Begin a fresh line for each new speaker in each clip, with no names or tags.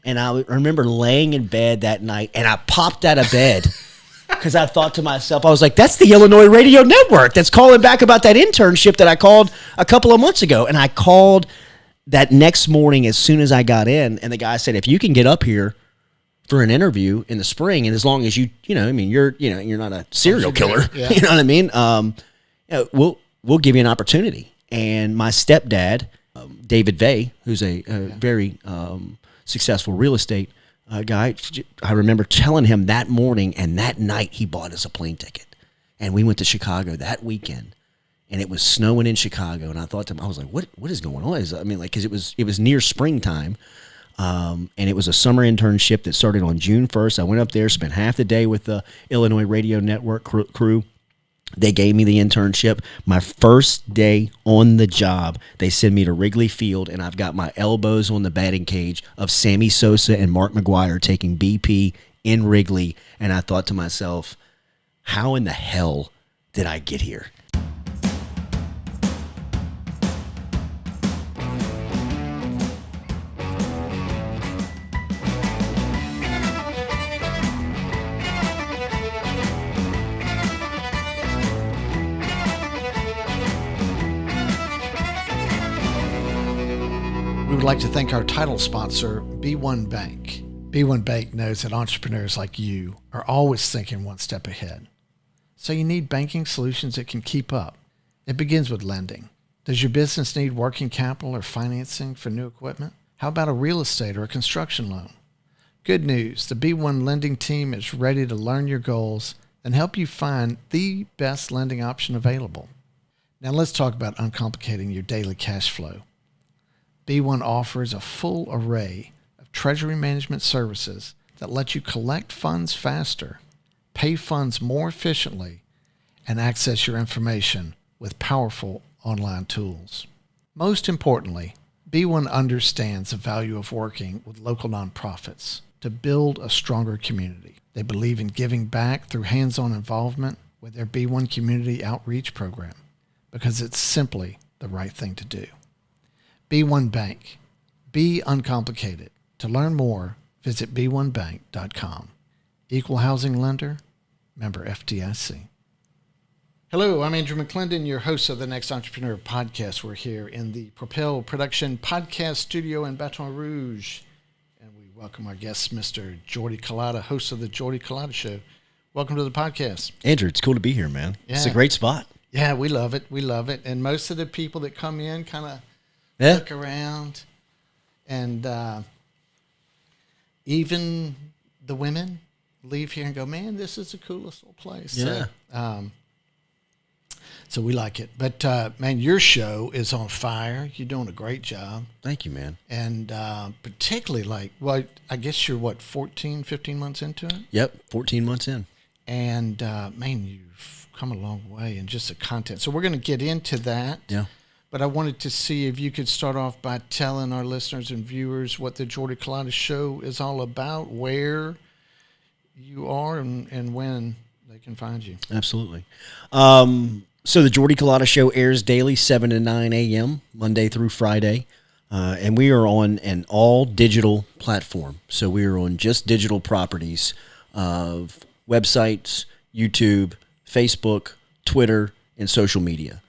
And I remember laying in bed that night, and I popped out of bed because I thought to myself, I was like, that's the Illinois Radio Network that's calling back about that internship that I called a couple of months ago. And I called that next morning as soon as I got in, and the guy said, if you can get up here for an interview in the spring, and as long as you're not a serial killer,
yeah.
you know what I mean? We'll give you an opportunity. And my stepdad, David Vey, who's a very successful real estate guy, I remember telling him that morning, and that night he bought us a plane ticket, and we went to Chicago that weekend. And it was snowing in Chicago, and I thought to him, I was like, "What is going on?" Because it was near springtime, and it was a summer internship that started on June 1st. I went up there, spent half the day with the Illinois Radio Network crew. They gave me the internship. My first day on the job, they send me to Wrigley Field, and I've got my elbows on the batting cage of Sammy Sosa and Mark McGwire taking BP in Wrigley, and I thought to myself, how in the hell did I get here?
We would like to thank our title sponsor, B1 Bank. B1 Bank knows that entrepreneurs like you are always thinking one step ahead. So you need banking solutions that can keep up. It begins with lending. Does your business need working capital or financing for new equipment? How about a real estate or a construction loan? Good news, the B1 lending team is ready to learn your goals and help you find the best lending option available. Now let's talk about uncomplicating your daily cash flow. B1 offers a full array of treasury management services that let you collect funds faster, pay funds more efficiently, and access your information with powerful online tools. Most importantly, B1 understands the value of working with local nonprofits to build a stronger community. They believe in giving back through hands-on involvement with their B1 Community Outreach Program because it's simply the right thing to do. B1 Bank. Be uncomplicated. To learn more, visit b1bank.com. Equal housing lender, member FDIC. Hello, I'm Andrew McClendon, your host of the NXT Entrepreneur Podcast. We're here in the Propel Production Podcast Studio in Baton Rouge. And we welcome our guest, Mr. Jordy Culotta, host of the Jordy Culotta Show. Welcome to the podcast.
Andrew, it's cool to be here, man. Yeah. It's a great spot.
Yeah, we love it. We love it. And most of the people that come in kind of look around, and even the women leave here and go, man, this is the coolest little place.
Yeah.
So we like it. But, man, your show is on fire. You're doing a great job.
Thank you, man.
And particularly, I guess you're, 14, 15 months into it?
Yep, 14 months in.
And, man, you've come a long way in just the content. So we're going to get into that.
Yeah.
But I wanted to see if you could start off by telling our listeners and viewers what the Jordy Culotta Show is all about, where you are, and when they can find you.
Absolutely. So the Jordy Culotta Show airs daily, 7 to 9 a.m., Monday through Friday. And we are on an all-digital platform. So we are on just digital properties of websites, YouTube, Facebook, Twitter, and social media.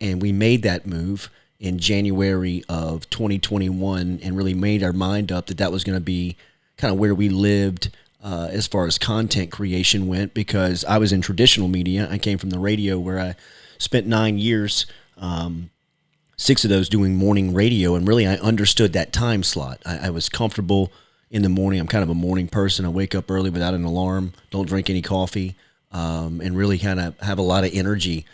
And we made that move in January of 2021 and really made our mind up that was going to be kind of where we lived as far as content creation went, because I was in traditional media. I came from the radio where I spent 9 years, 6 of those doing morning radio, and really I understood that time slot. I was comfortable in the morning. I'm kind of a morning person. I wake up early without an alarm, don't drink any coffee, and really kind of have a lot of energy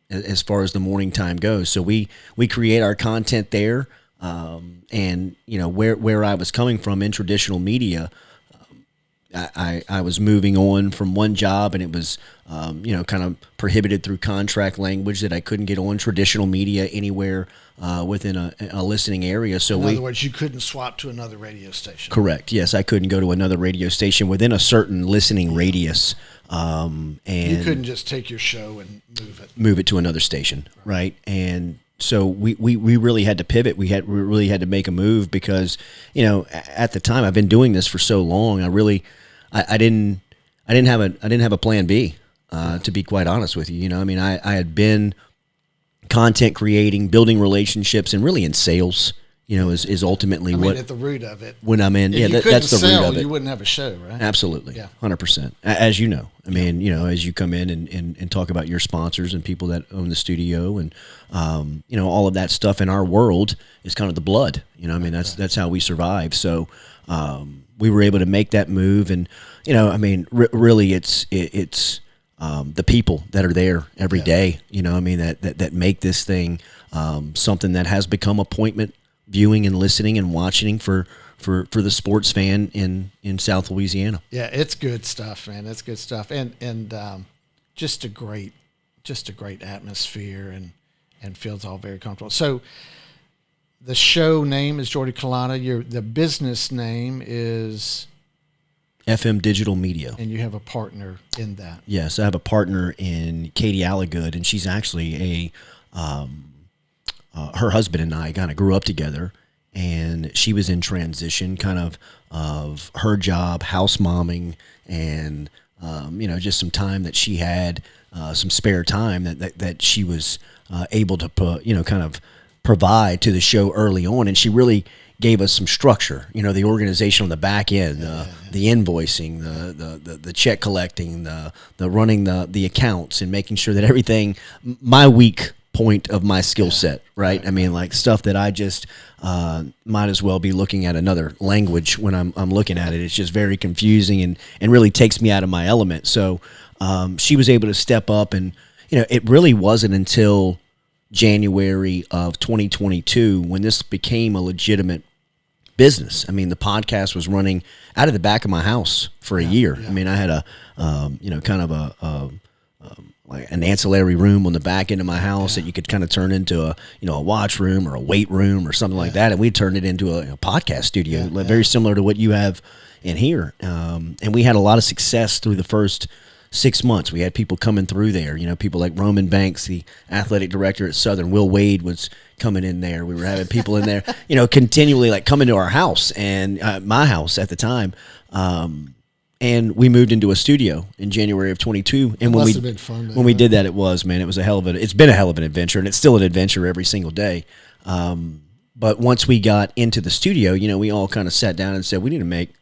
as far as the morning time goes. So we create our content there, and where I was coming from in traditional media, I was moving on from one job, and it was kind of prohibited through contract language that I couldn't get on traditional media anywhere within a listening area. So
in other words, you couldn't swap to another radio station.
Correct. Yes, I couldn't go to another radio station within a certain listening radius. And
you couldn't just take your show and move it
to another station, right? And So we really had to pivot. We really had to make a move because, at the time I've been doing this for so long. I didn't have a plan B, to be quite honest with you. I had been content creating, building relationships, and really in sales. Is ultimately
at the root of it.
When I'm in,
if
that's the root of it.
You wouldn't have a show, right?
Absolutely,
yeah,
100%. As you know, as you come in and talk about your sponsors and people that own the studio and all of that stuff in our world is kind of the blood. That's how we survive. So we were able to make that move, and really, it's the people that are there every day. That make this thing something that has become appointment viewing and listening and watching for the sports fan in South Louisiana.
Yeah, it's good stuff, man. It's good stuff, and just a great atmosphere, and feels all very comfortable. So the show name is Jordy Culotta. The business name is
Effemm Digital Media,
and you have a partner in that.
Yes, I have a partner in Katie Allagood, and she's actually her husband and I kind of grew up together, and she was in transition kind of her job, house momming, and just some time that she had, some spare time that she was able to kind of provide to the show early on, and she really gave us some structure, the organization on the back end, the invoicing, the check collecting, the running the accounts, and making sure that everything, my weak point of my skill set, right? Like stuff that I just might as well be looking at another language when I'm looking at it. It's just very confusing and really takes me out of my element. So she was able to step up, and it really wasn't until January of 2022 when this became a legitimate business. The podcast was running out of the back of my house for a year. I had a kind of like an ancillary room on the back end of my house that you could kind of turn into a watch room or a weight room or something like that, and we turned it into a podcast studio, very similar to what you have in here. And we had a lot of success through the first 6 months. We had people coming through there, people like Roman Banks, the athletic director at Southern. Will Wade was coming in there. We were having people in there, continually like coming to our house and my house at the time. And we moved into a studio in January of 22. And
must have been fun,
when we did that, it was a hell of it's been a hell of an adventure, and it's still an adventure every single day. But once we got into the studio, we all kind of sat down and said, we need to make,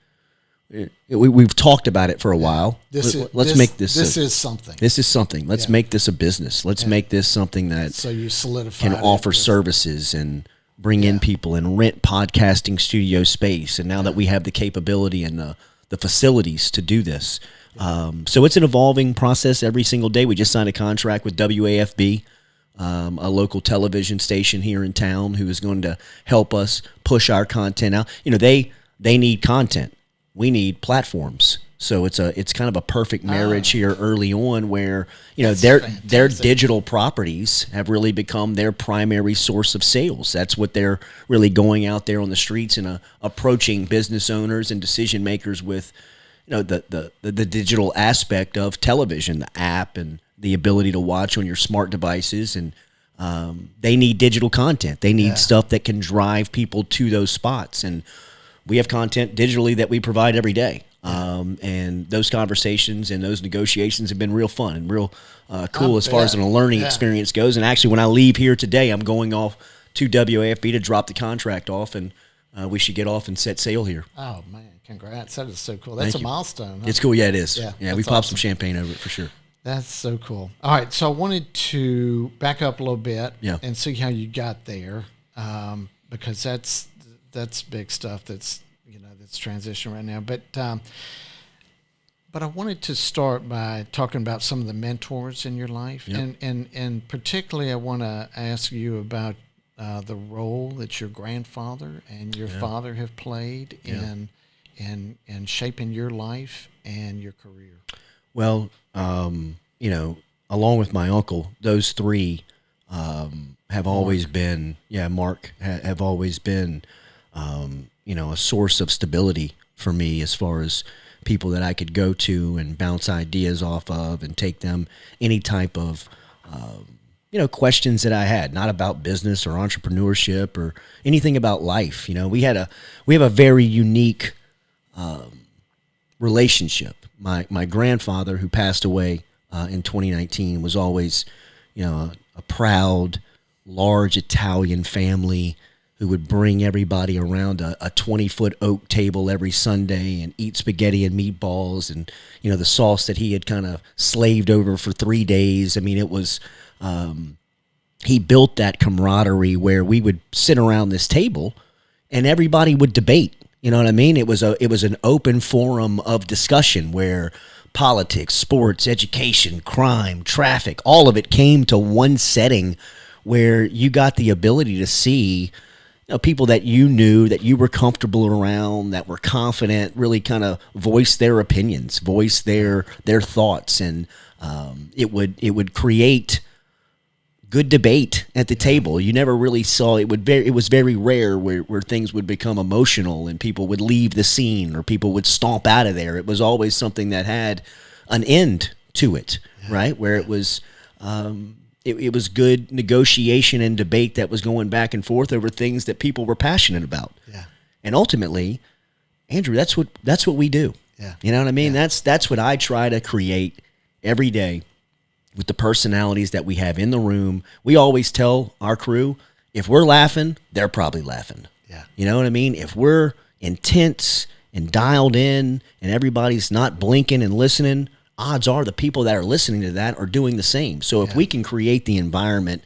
we've talked about it for a while. Let's make this.
This is something.
This is something. Let's make this a business. Let's make this something that
so you solidify
can offer services and bring in people and rent podcasting studio space. And now that we have the capability and the facilities to do this. So it's an evolving process every single day. We just signed a contract with WAFB, a local television station here in town, who is going to help us push our content out. They need content. We need platforms. So it's kind of a perfect marriage here early on, where their digital properties have really become their primary source of sales. That's what they're really going out there on the streets and approaching business owners and decision makers with, the digital aspect of television, the app, and the ability to watch on your smart devices. And they need digital content. They need stuff that can drive people to those spots. And we have content digitally that we provide every day. And those conversations and those negotiations have been real fun and real cool as far as a learning experience goes. And actually, when I leave here today, I'm going off to WAFB to drop the contract off, and we should get off and set sail here.
Oh, man, congrats. That is so cool. That's a milestone. Huh?
It's cool. Yeah, it is. Yeah, we popped
awesome.
some champagne over it for sure.
That's so cool. All right, so I wanted to back up a little bit and see how you got there, because that's big stuff that's transition right now. But I wanted to start by talking about some of the mentors in your life, and particularly I want to ask you about the role that your grandfather and your father have played in shaping your life and your career.
Well, along with my uncle, those three have always been, Mark, have always been, a source of stability for me, as far as people that I could go to and bounce ideas off of and take them any type of, questions that I had, not about business or entrepreneurship or anything about life. We have a very unique relationship. My grandfather, who passed away in 2019, was always, a proud, large Italian family who would bring everybody around a 20-foot oak table every Sunday and eat spaghetti and meatballs and, the sauce that he had kind of slaved over for 3 days. I mean, it was, he built that camaraderie where we would sit around this table and everybody would debate. You know what I mean? It was an open forum of discussion where politics, sports, education, crime, traffic, all of it came to one setting where you got the ability to see people that you knew, that you were comfortable around, that were confident, really kind of voice their opinions, voice their thoughts, and it would create good debate at the table. You never really saw it. It was very rare where things would become emotional and people would leave the scene or people would stomp out of there. It was always something that had an end to it, right? Where it was. It was good negotiation and debate that was going back and forth over things that people were passionate about. Yeah. And ultimately, Andrew, that's what we do. Yeah. You know what I mean? Yeah. That's what I try to create every day with the personalities that we have in the room. We always tell our crew, if we're laughing, they're probably laughing. Yeah. You know what I mean? If we're intense and dialed in and everybody's not blinking and listening, odds are the people that are listening to that are doing the same. So if we can create the environment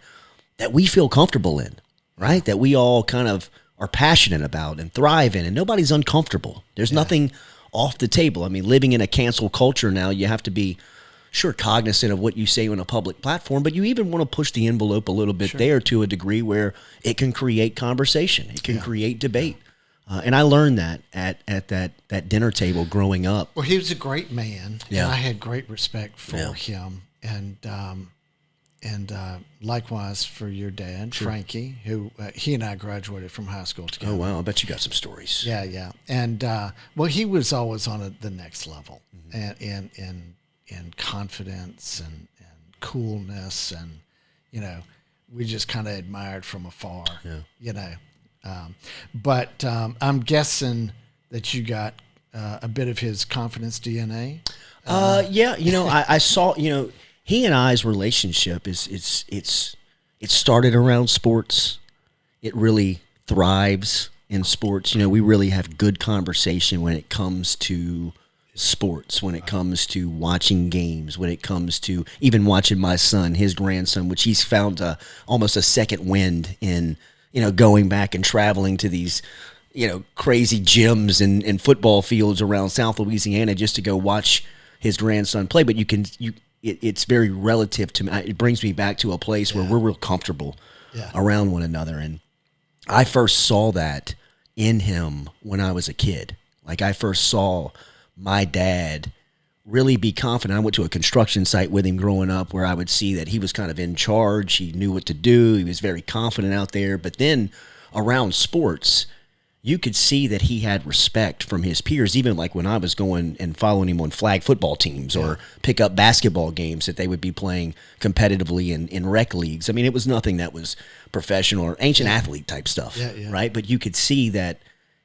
that we feel comfortable in, right, that we all kind of are passionate about and thrive in, and nobody's uncomfortable. There's nothing off the table. I mean, living in a cancel culture now, you have to be, sure, cognizant of what you say on a public platform, but you even want to push the envelope a little bit there to a degree where it can create conversation. It can create debate. And I learned that at that dinner table growing up.
Well, he was a great man, and I had great respect for him, and likewise for your dad, Frankie, who he and I graduated from high school together.
Oh wow, I bet you got some stories.
Yeah, and he was always on the next level, and in confidence and coolness, and we just kind of admired from afar. But I'm guessing that you got a bit of his confidence DNA.
I saw, he and I's relationship it started around sports. It really thrives in sports. We really have good conversation when it comes to sports, when it comes to watching games, when it comes to even watching my son, his grandson, which he's found almost a second wind in, going back and traveling to these, crazy gyms and football fields around South Louisiana just to go watch his grandson play. But it's very relative to me. It brings me back to a place where we're real comfortable around one another. And I first saw that in him when I was a kid. Like, I first saw my dad really be confident. I went to a construction site with him growing up where I would see that he was kind of in charge. He knew what to do. He was very confident out there. But then around sports, you could see that he had respect from his peers, even like when I was going and following him on flag football teams or pick up basketball games that they would be playing competitively in rec leagues. I mean, it was nothing that was professional or ancient athlete type stuff, right? But you could see that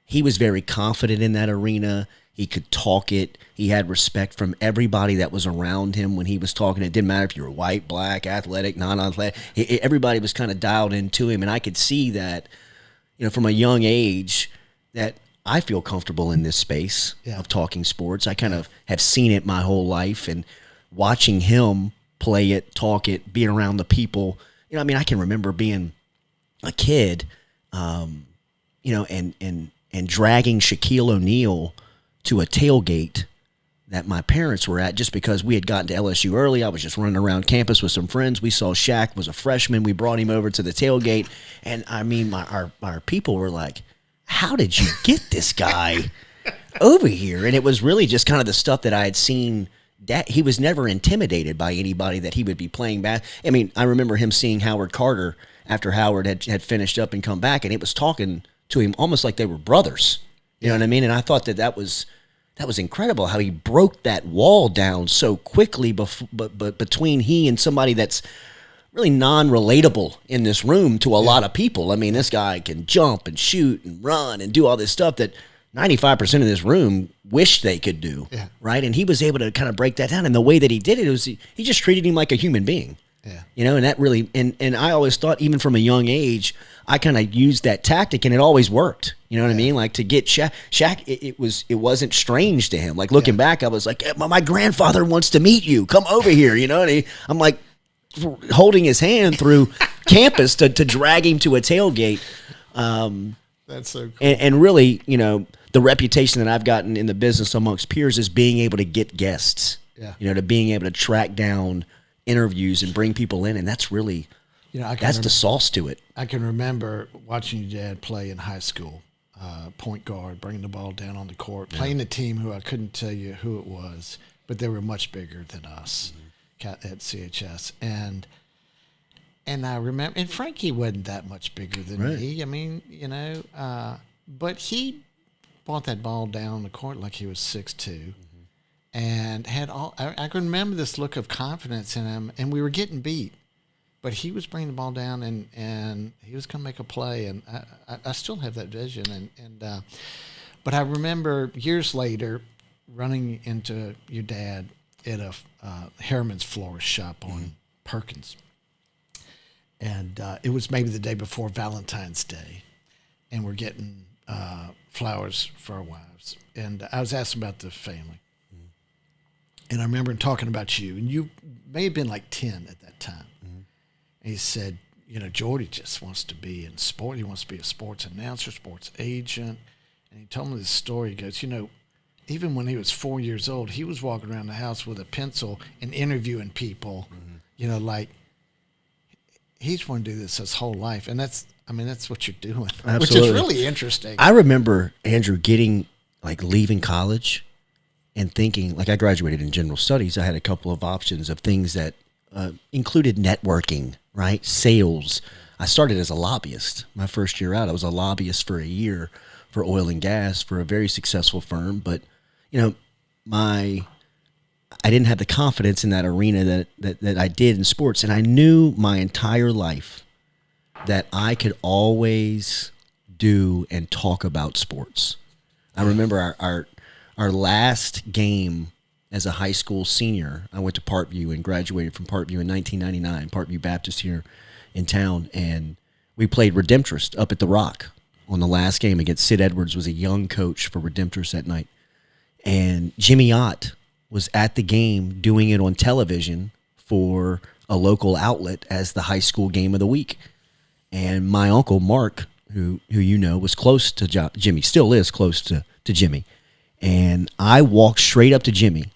he was very confident in that arena. He could talk it. He had respect from everybody that was around him when he was talking. It didn't matter if you were white, black, athletic, non-athletic. Everybody was kind of dialed into him, and I could see that, from a young age, that I feel comfortable in this space of talking sports. I kind of have seen it my whole life, and watching him play it, talk it, being around the people. I can remember being a kid, and dragging Shaquille O'Neal to a tailgate that my parents were at just because we had gotten to LSU early. I was just running around campus with some friends. We saw Shaq was a freshman. We brought him over to the tailgate. And I mean, our people were like, how did you get this guy over here? And it was really just kind of the stuff that I had seen. That he was never intimidated by anybody that he would be playing back. I mean, I remember him seeing Howard Carter after Howard had finished up and come back, and it was talking to him almost like they were brothers. You know what I mean? And I thought that was incredible how he broke that wall down so quickly, but between he and somebody that's really non-relatable in this room to a lot of people. I mean, this guy can jump and shoot and run and do all this stuff that 95% of this room wish they could do, right? And he was able to kind of break that down. And the way that he did it was he just treated him like a human being, and that really, and I always thought, even from a young age, I kind of used that tactic, and it always worked. You know what I mean? Like, to get Shaq, it wasn't strange to him. Like, looking back, I was like, my grandfather wants to meet you. Come over here, you know? And I'm like holding his hand through campus to drag him to a tailgate.
That's so cool.
And really, you know, the reputation that I've gotten in the business amongst peers is being able to get guests, you know, to being able to track down interviews and bring people in. And that's really, that's the sauce to it.
I can remember watching your dad play in high school, point guard, bringing the ball down on the court, playing a team who I couldn't tell you who it was, but they were much bigger than us at CHS. And I remember, and Frankie wasn't that much bigger than me. I mean, you know, but he brought that ball down the court like he was 6'2", and had all. I can remember this look of confidence in him, and we were getting beat, but he was bringing the ball down, and he was going to make a play, and I still have that vision, but I remember years later running into your dad at a Harriman's florist shop on Perkins. And it was maybe the day before Valentine's Day, and we're getting flowers for our wives. And I was asking about the family. And I remember talking about you, and you may have been like 10 at that time. And he said, you know, Jordy just wants to be in sport. He wants to be a sports announcer, sports agent. And he told me this story. He goes, you know, even when he was 4 years old, he was walking around the house with a pencil and interviewing people, you know, like, he's wanted to do this his whole life, and that's what you're doing, which is really interesting.
I remember, Andrew, leaving college and thinking, like, I graduated in general studies. I had a couple of options of things that included networking, right? Sales. I started as a lobbyist. My first year out, I was a lobbyist for a year for oil and gas for a very successful firm. But, you know, I didn't have the confidence in that arena that I did in sports. And I knew my entire life that I could always do and talk about sports. I remember our last game as a high school senior. I went to Parkview and graduated from Parkview in 1999, Parkview Baptist here in town. And we played Redemptorist up at the Rock on the last game against Sid Edwards, was a young coach for Redemptorist that night. And Jimmy Ott was at the game doing it on television for a local outlet as the high school game of the week. And my uncle, Mark, who you know, was close to Jimmy, still is close to Jimmy. And I walked straight up to Jimmy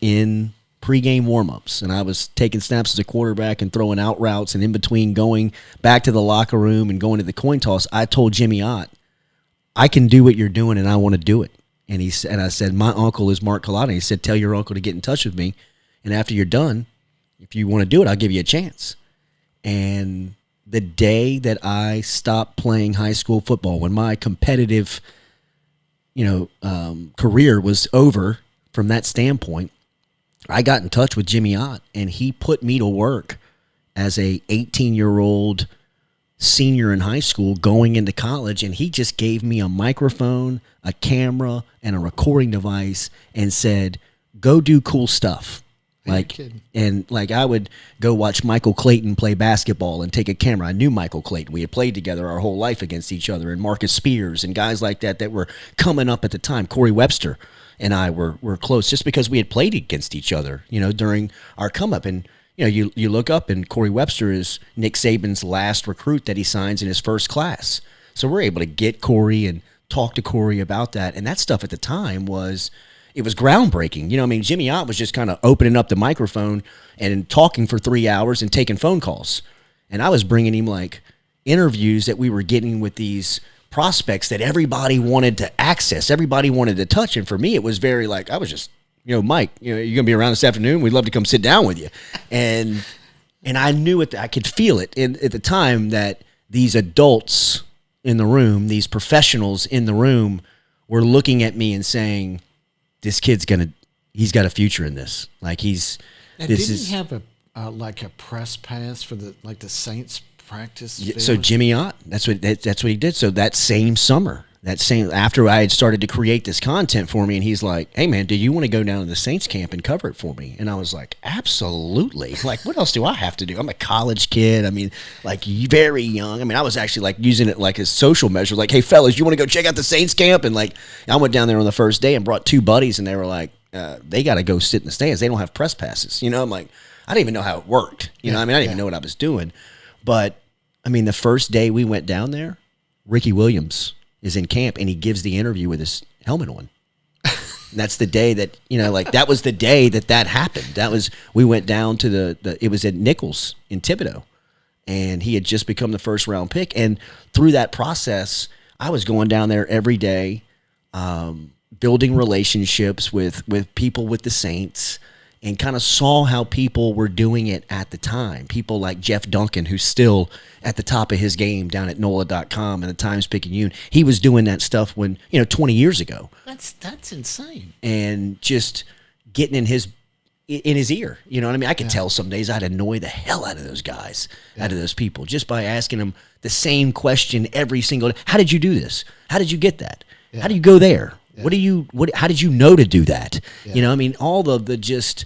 in pregame warmups, and I was taking snaps as a quarterback and throwing out routes, and in between going back to the locker room and going to the coin toss, I told Jimmy Ott, I can do what you're doing, and I want to do it. And I said, my uncle is Mark Culotta. He said, tell your uncle to get in touch with me, and after you're done, if you want to do it, I'll give you a chance. And the day that I stopped playing high school football, when my competitive, career was over from that standpoint, I got in touch with Jimmy Ott, and he put me to work as a 18-year-old senior in high school going into college, and he just gave me a microphone, a camera, and a recording device and said, go do cool stuff. I would go watch Michael Clayton play basketball and take a camera. I knew Michael Clayton. We had played together our whole life against each other, and Marcus Spears and guys like that were coming up at the time. Corey Webster and I were close just because we had played against each other, during our come up. And you look up, and Corey Webster is Nick Saban's last recruit that he signs in his first class. So we're able to get Corey and talk to Corey about that. And that stuff at the time was groundbreaking. Jimmy Ott was just kind of opening up the microphone and talking for 3 hours and taking phone calls. And I was bringing him like interviews that we were getting with these prospects that everybody wanted to access, everybody wanted to touch. And for me, it was very like, I was just, Mike, you're going to be around this afternoon. We'd love to come sit down with you. And I knew it, I could feel it at the time that these adults in the room, these professionals in the room were looking at me and saying, this kid's he's got a future in this. Like
Now, didn't he have like a press pass for the Saints practice?
Yeah, so Jimmy Ott, that's what he did. So that same summer, after I had started to create this content for me, and he's like, "Hey man, do you want to go down to the Saints camp and cover it for me?" And I was like, "Absolutely!" Like, what else do I have to do? I'm a college kid. I mean, like very young. I mean, I was actually like using it like as social measure. Like, "Hey fellas, you want to go check out the Saints camp?" And like, I went down there on the first day and brought 2 buddies, and they were like, "They got to go sit in the stands. They don't have press passes." You know, I'm like, I didn't even know how it worked. You know, I mean, I didn't even know what I was doing. But I mean, the first day we went down there, Ricky Williams is in camp, and he gives the interview with his helmet on. And that's the day that, you know, like that was the day that happened. We went down to it was at Nichols in Thibodeau, and he had just become the first round pick. And through that process, I was going down there every day, building relationships with people with the Saints, and kind of saw how people were doing it at the time. People like Jeff Duncan, who's still at the top of his game down at NOLA.com and the Times-Picayune. He was doing that stuff 20 years ago.
That's insane.
And just getting in his ear. You know what I mean? I could tell some days I'd annoy the hell out of those guys, out of those people, just by asking them the same question every single day. How did you do this? How did you get that? How do you go there? Yeah. How did you know to do that? Yeah. You know, I mean, all the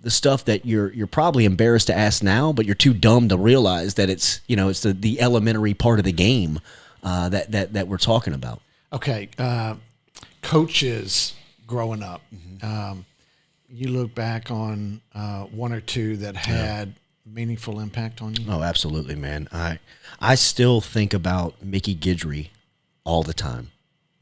stuff that you're probably embarrassed to ask now, but you're too dumb to realize that it's the elementary part of the game that we're talking about.
Okay, coaches growing up, you look back on one or two that had meaningful impact on you?
Oh, absolutely, man. I still think about Mickey Guidry all the time.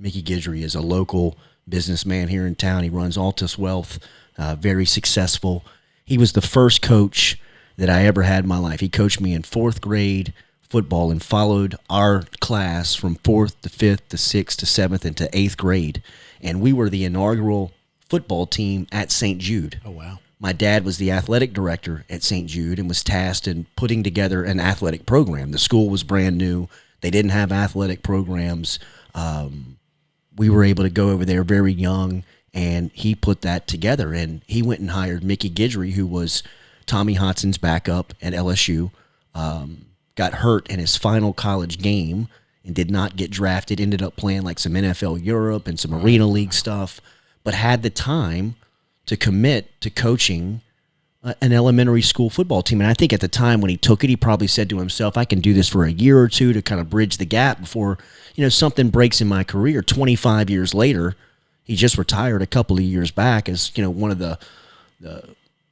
Mickey Guidry is a local businessman here in town. He runs Altus Wealth, very successful. He was the first coach that I ever had in my life. He coached me in 4th grade football and followed our class from 4th to 5th to 6th to 7th and to 8th grade. And we were the inaugural football team at St. Jude.
Oh, wow.
My dad was the athletic director at St. Jude and was tasked in putting together an athletic program. The school was brand new. They didn't have athletic programs. We were able to go over there very young, and he put that together. And he went and hired Mickey Guidry, who was Tommy Hotson's backup at LSU, got hurt in his final college game and did not get drafted, ended up playing like some NFL Europe and some Arena League stuff, but had the time to commit to coaching an elementary school football team. And I think at the time when he took it, he probably said to himself, I can do this for a year or two to kind of bridge the gap before, something breaks in my career. 25 years later, he just retired a couple of years back as, one of the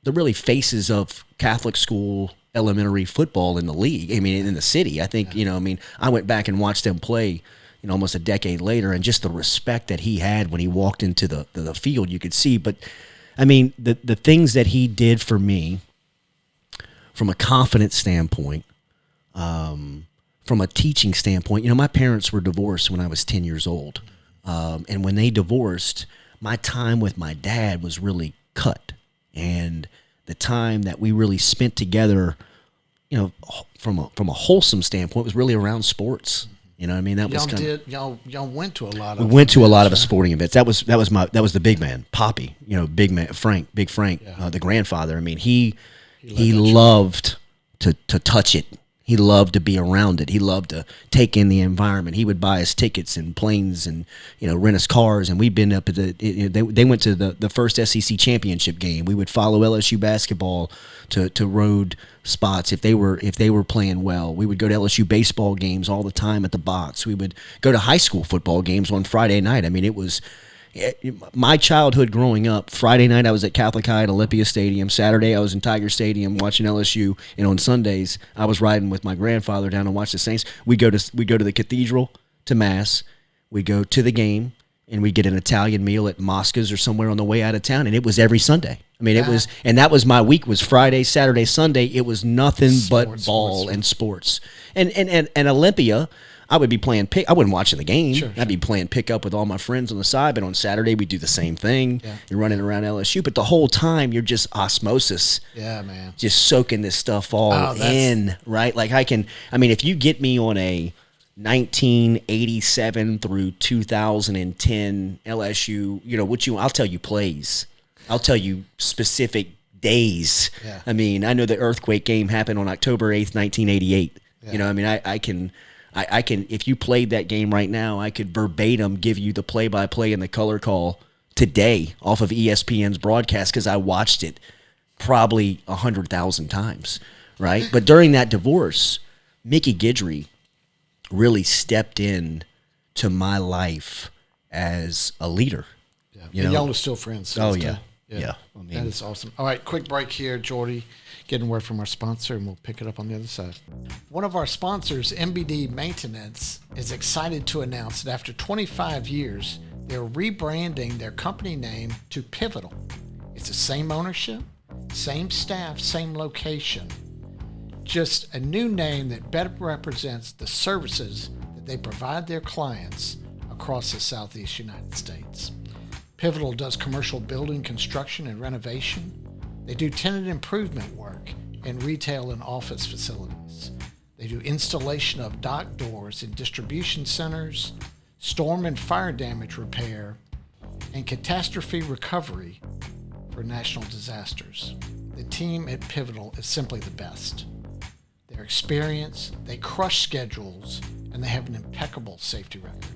really faces of Catholic school elementary football in the league. I mean, in the city. I think, I went back and watched them play, almost a decade later, and just the respect that he had when he walked into the field, you could see. But I mean, the things that he did for me from a confidence standpoint, from a teaching standpoint, my parents were divorced when I was 10 years old. And when they divorced, my time with my dad was really cut. And the time that we really spent together, from a wholesome standpoint, was really around sports. You know what I mean? That
y'all went to a lot of
we went to a lot of sporting events. That was the big man, Poppy. Big man, Big Frank, the grandfather. I mean, he loved to touch it. He loved to be around it. He loved to take in the environment. He would buy us tickets and planes and rent us cars. And we'd been up at they went to the first SEC championship game. We would follow LSU basketball to road spots if they were playing well. We would go to LSU baseball games all the time at the box. We would go to high school football games on Friday night. I mean, it was my childhood growing up. Friday night I was at Catholic High at Olympia Stadium. Saturday I was in Tiger Stadium watching LSU, and on Sundays I was riding with my grandfather down to watch the Saints. We go to the cathedral to mass. We go to the game, and we get an Italian meal at Mosca's or somewhere on the way out of town, and it was every Sunday. I mean, it was, and that was my week, was Friday, Saturday, Sunday. It was nothing but ball and sports. And Olympia, I would be playing I wasn't watching the game. Sure. I'd be playing pickup with all my friends on the side, but on Saturday we do the same thing. Yeah. You're running around LSU, but the whole time you're just osmosis.
Yeah, man.
Just soaking this stuff all in, right? Like if you get me on a 1987 through 2010 LSU, I'll tell you plays. I'll tell you specific days.
Yeah.
I mean, I know the earthquake game happened on October 8th, 1988.
Yeah.
You know, I mean, I can, if you played that game right now, I could verbatim give you the play-by-play and the color call today off of ESPN's broadcast because I watched it probably 100,000 times, right? But during that divorce, Mickey Guidry really stepped in to my life as a leader.
Yeah.
You
and
know?
y'all are still friends.
Oh,
still.
yeah. Yeah. I mean,
that is awesome. All right, quick break here, Jordy. Getting word from our sponsor, and we'll pick it up on the other side. One of our sponsors, MBD Maintenance, is excited to announce that after 25 years, they're rebranding their company name to Pivotal. It's the same ownership, same staff, same location. Just a new name that better represents the services that they provide their clients across the Southeast United States. Pivotal does commercial building construction and renovation. They do tenant improvement work in retail and office facilities. They do installation of dock doors in distribution centers, storm and fire damage repair, and catastrophe recovery for national disasters. The team at Pivotal is simply the best. They're experienced, they crush schedules, and they have an impeccable safety record.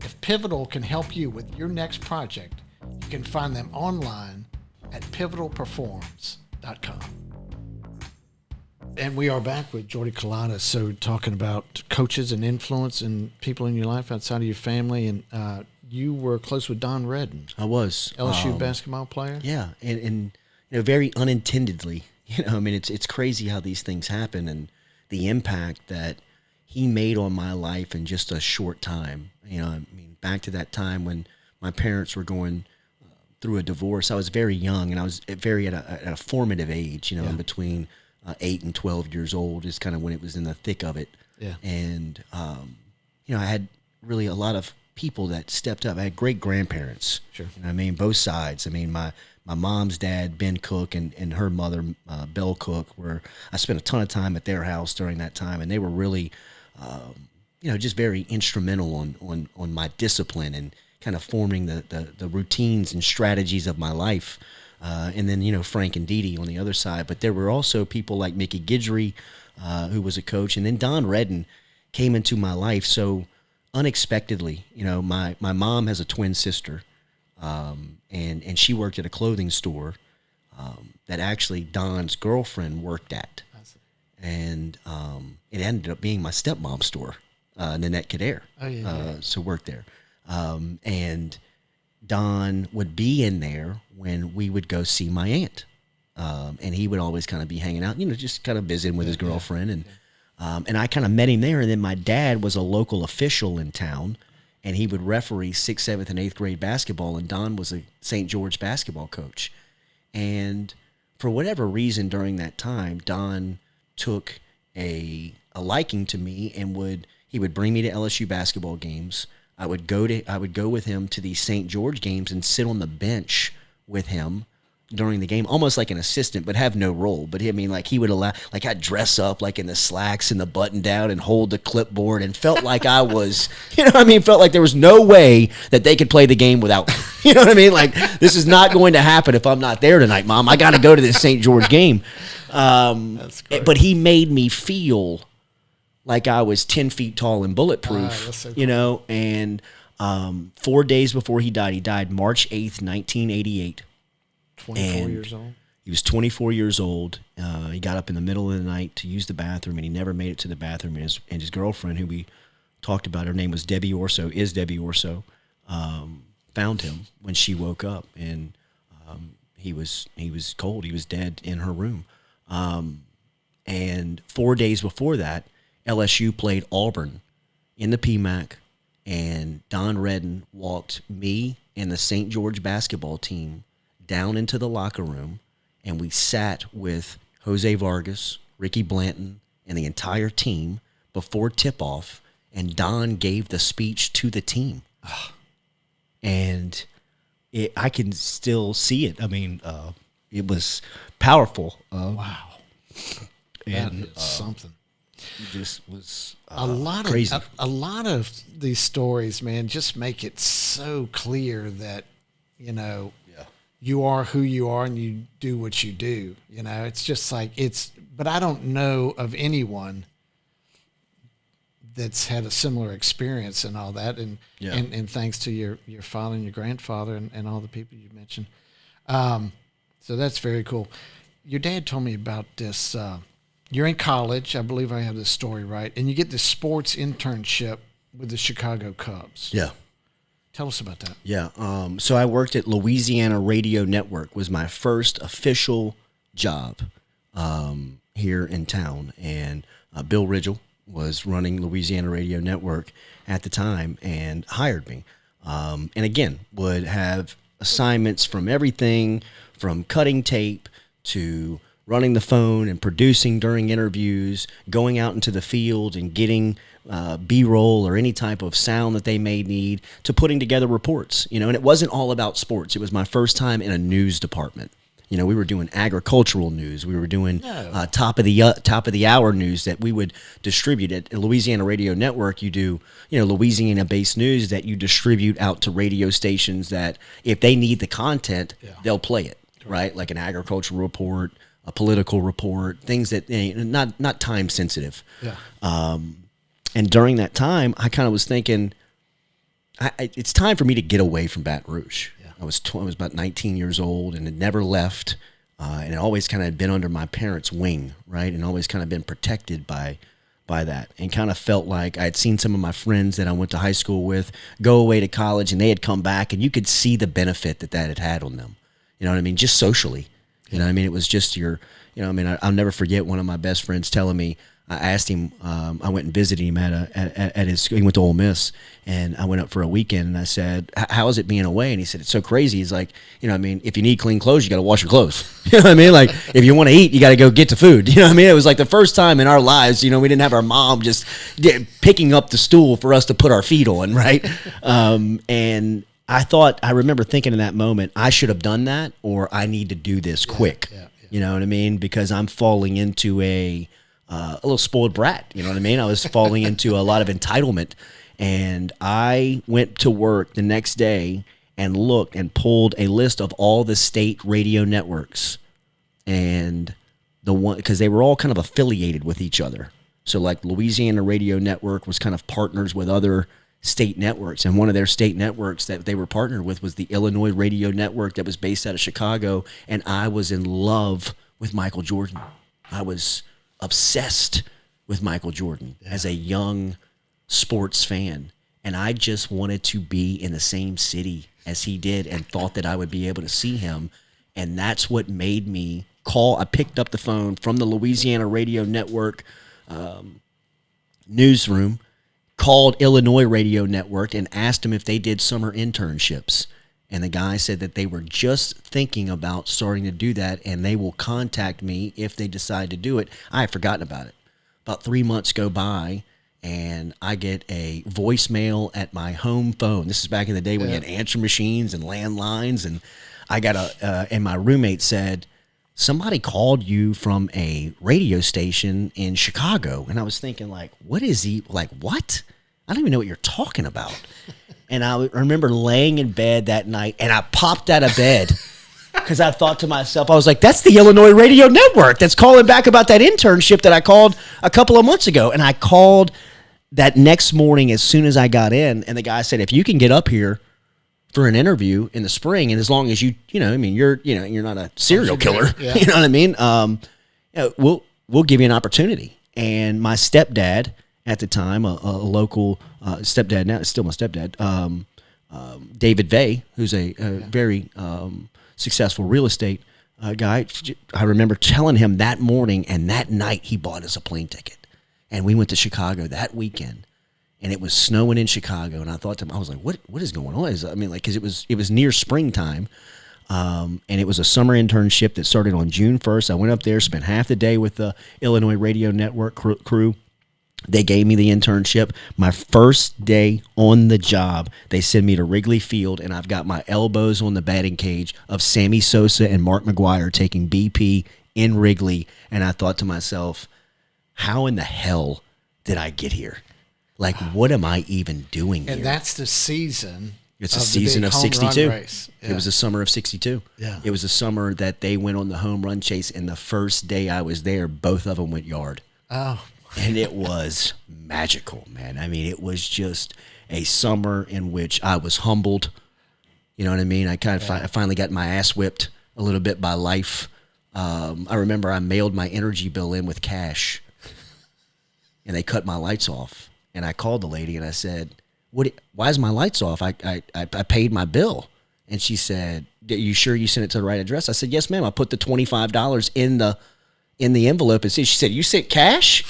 If Pivotal can help you with your next project, you can find them online at pivotalperforms.com. And we are back with Jordy Culotta. So talking about coaches and influence and people in your life outside of your family. And you were close with Don Redden.
I was.
LSU basketball player.
Yeah. And very unintendedly, I mean, it's crazy how these things happen and the impact that he made on my life in just a short time. I mean, back to that time when my parents were going through a divorce. I was very young, and I was at a formative age, in between 8 and 12 years old is kind of when it was in the thick of it.
Yeah.
And, I had really a lot of people that stepped up. I had great grandparents.
Sure.
I mean, both sides. I mean, my mom's dad, Ben Cook, and her mother, Belle Cook, I spent a ton of time at their house during that time, and they were really, just very instrumental on my discipline and kind of forming the routines and strategies of my life. And then, Frank and Dee Dee on the other side. But there were also people like Mickey Guidry, who was a coach. And then Don Redden came into my life so unexpectedly. My mom has a twin sister, and she worked at a clothing store that actually Don's girlfriend worked at. And it ended up being my stepmom's store, Nanette Kader.
Oh, yeah.
So worked there. And Don would be in there when we would go see my aunt. And he would always kind of be hanging out, just kind of visiting with his girlfriend. And I kind of met him there. And then my dad was a local official in town, and he would referee 6th, 7th, and 8th grade basketball. And Don was a St. George basketball coach. And for whatever reason during that time, Don took a liking to me and he would bring me to LSU basketball games. I would go with him to these St. George games and sit on the bench with him during the game, almost like an assistant, but have no role. But he would allow, I'd dress up in the slacks and the button down and hold the clipboard and felt like I was, felt like there was no way that they could play the game without me. You know what I mean? Like, this is not going to happen if I'm not there tonight, Mom. I got to go to this St. George game.
That's great.
But he made me feel like I was 10 feet tall and bulletproof,
that's so cool.
And 4 days before he died March 8th, 1988.
24 years old.
He was 24 years old. He got up in the middle of the night to use the bathroom, and he never made it to the bathroom. And his girlfriend, who we talked about, her name was Debbie Orso, found him when she woke up, and he was cold. He was dead in her room. And 4 days before that, LSU played Auburn in the PMAC, and Don Redden walked me and the St. George basketball team down into the locker room, and we sat with Jose Vargas, Ricky Blanton, and the entire team before tip-off, and Don gave the speech to the team. And I can still see it. I mean, it was powerful.
Wow. That is something.
It just was
crazy.
crazy.
A lot of these stories, man, just make it so clear that, you are who you are and you do what you do. You know, it's just like but I don't know of anyone that's had a similar experience and all that. And, and thanks to your father and your grandfather and all the people you mentioned. So that's very cool. Your dad told me about this. You're in college. I believe I have this story right. And you get this sports internship with the Chicago Cubs.
Yeah.
Tell us about that.
Yeah. So I worked at Louisiana Radio Network, was my first official job here in town. And Bill Ridgel was running Louisiana Radio Network at the time and hired me. And again, would have assignments from everything from cutting tape to running the phone and producing during interviews, going out into the field and getting B-roll or any type of sound that they may need, to putting together reports, you know. And it wasn't all about sports. It was my first time in a news department. You know, we were doing agricultural news. We were doing top of the hour news that we would distribute at Louisiana Radio Network. You do, you know, Louisiana-based news that you distribute out to radio stations that if they need the content, they'll play it, right? Like an agricultural report, a political report, things that not time sensitive. Yeah. And during that time, I kind of was thinking, it's time for me to get away from Baton Rouge. I was about 19 years old and had never left, and had always kind of been under my parents' wing, right, and always kind of been protected by that, and kind of felt like I had seen some of my friends that I went to high school with go away to college, and they had come back, and you could see the benefit that had had on them. You know what I mean? Just socially. You know what I mean? It was just I'll never forget one of my best friends telling me, I asked him, I went and visited him at his school. He went to Ole Miss, and I went up for a weekend, and I said, how is it being away? And he said, it's so crazy. He's like, you know what I mean? If you need clean clothes, you got to wash your clothes. You know what I mean? Like, if you want to eat, you got to go get the food. You know what I mean? It was like the first time in our lives, you know, we didn't have our mom just picking up the stool for us to put our feet on, right? And I remember thinking in that moment, I should have done that, or I need to do this quick. Yeah. You know what I mean? Because I'm falling into a little spoiled brat, you know what I mean? I was falling into a lot of entitlement, and I went to work the next day and looked and pulled a list of all the state radio networks, and because they were all kind of affiliated with each other. So like Louisiana Radio Network was kind of partners with other state networks, and one of their state networks that they were partnered with was the Illinois Radio Network that was based out of Chicago, and I was in love with Michael Jordan. I was obsessed with Michael Jordan as a young sports fan, and I just wanted to be in the same city as he did and thought that I would be able to see him, and that's what made me call. I picked up the phone from the Louisiana Radio Network newsroom, called Illinois Radio Network and asked them if they did summer internships. And the guy said that they were just thinking about starting to do that, and they will contact me if they decide to do it. I had forgotten about it. About 3 months go by, and I get a voicemail at my home phone. This is back in the day when you had answer machines and landlines, and I got and my roommate said, somebody called you from a radio station in Chicago. And I was thinking, like, what is he, like, what? I don't even know what you're talking about. And I remember laying in bed that night, and I popped out of bed because I thought to myself, I was like, that's the Illinois Radio Network that's calling back about that internship that I called a couple of months ago. And I called that next morning as soon as I got in, and the guy said, if you can get up here for an interview in the spring, and as long as you're not a serial killer, you know what I mean? We'll give you an opportunity. And my stepdad at the time, a local stepdad, now it's still my stepdad, David Vay, who's a very successful real estate guy. I remember telling him that morning, and that night he bought us a plane ticket, and we went to Chicago that weekend. And it was snowing in Chicago, and I thought to him, I was like, "What is going on?" Because it was near springtime, and it was a summer internship that started on June 1st. I went up there, spent half the day with the Illinois Radio Network crew. They gave me the internship. My first day on the job, they send me to Wrigley Field, and I've got my elbows on the batting cage of Sammy Sosa and Mark McGwire taking BP in Wrigley, and I thought to myself, how in the hell did I get here? Like, what am I even doing here?
And that's the season
It's a
Of the
season
big
of
home run
62.
race.
It was the summer of 62.
Yeah.
It was the summer that they went on the home run chase, and the first day I was there, both of them went yard.
Oh.
And it was magical, man. I mean, it was just a summer in which I was humbled. You know what I mean? I I finally got my ass whipped a little bit by life. I remember I mailed my energy bill in with cash, and they cut my lights off. And I called the lady and I said, why is my lights off? I paid my bill. And she said, are you sure you sent it to the right address? I said, yes, ma'am. I put the $25 in the envelope. And she said, you sent cash?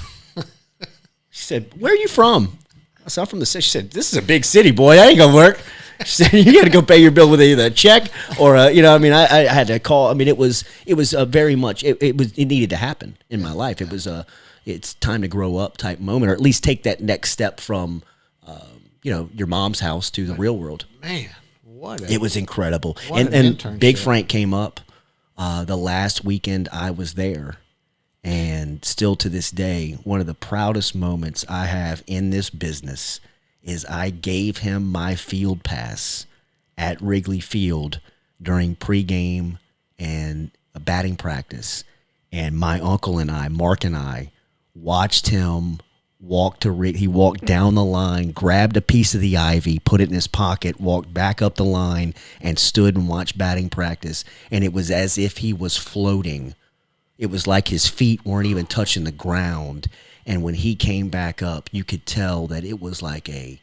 She said, where are you from? I said, I'm from the city. She said, this is a big city, boy. That ain't gonna work. She said, you got to go pay your bill with either a check or I had to call. I mean, it was very much, it needed to happen in my life. It was it's time to grow up type moment, or at least take that next step from, your mom's house to the real world.
Man,
it was incredible.
What
And Big Frank came up the last weekend I was there. And still to this day, one of the proudest moments I have in this business is I gave him my field pass at Wrigley Field during pregame and a batting practice. And my uncle and I, Mark and I, watched him he walked down the line, grabbed a piece of the ivy, put it in his pocket, walked back up the line, and stood and watched batting practice. And it was as if he was floating. It was like his feet weren't even touching the ground. And when he came back up, you could tell that it was like he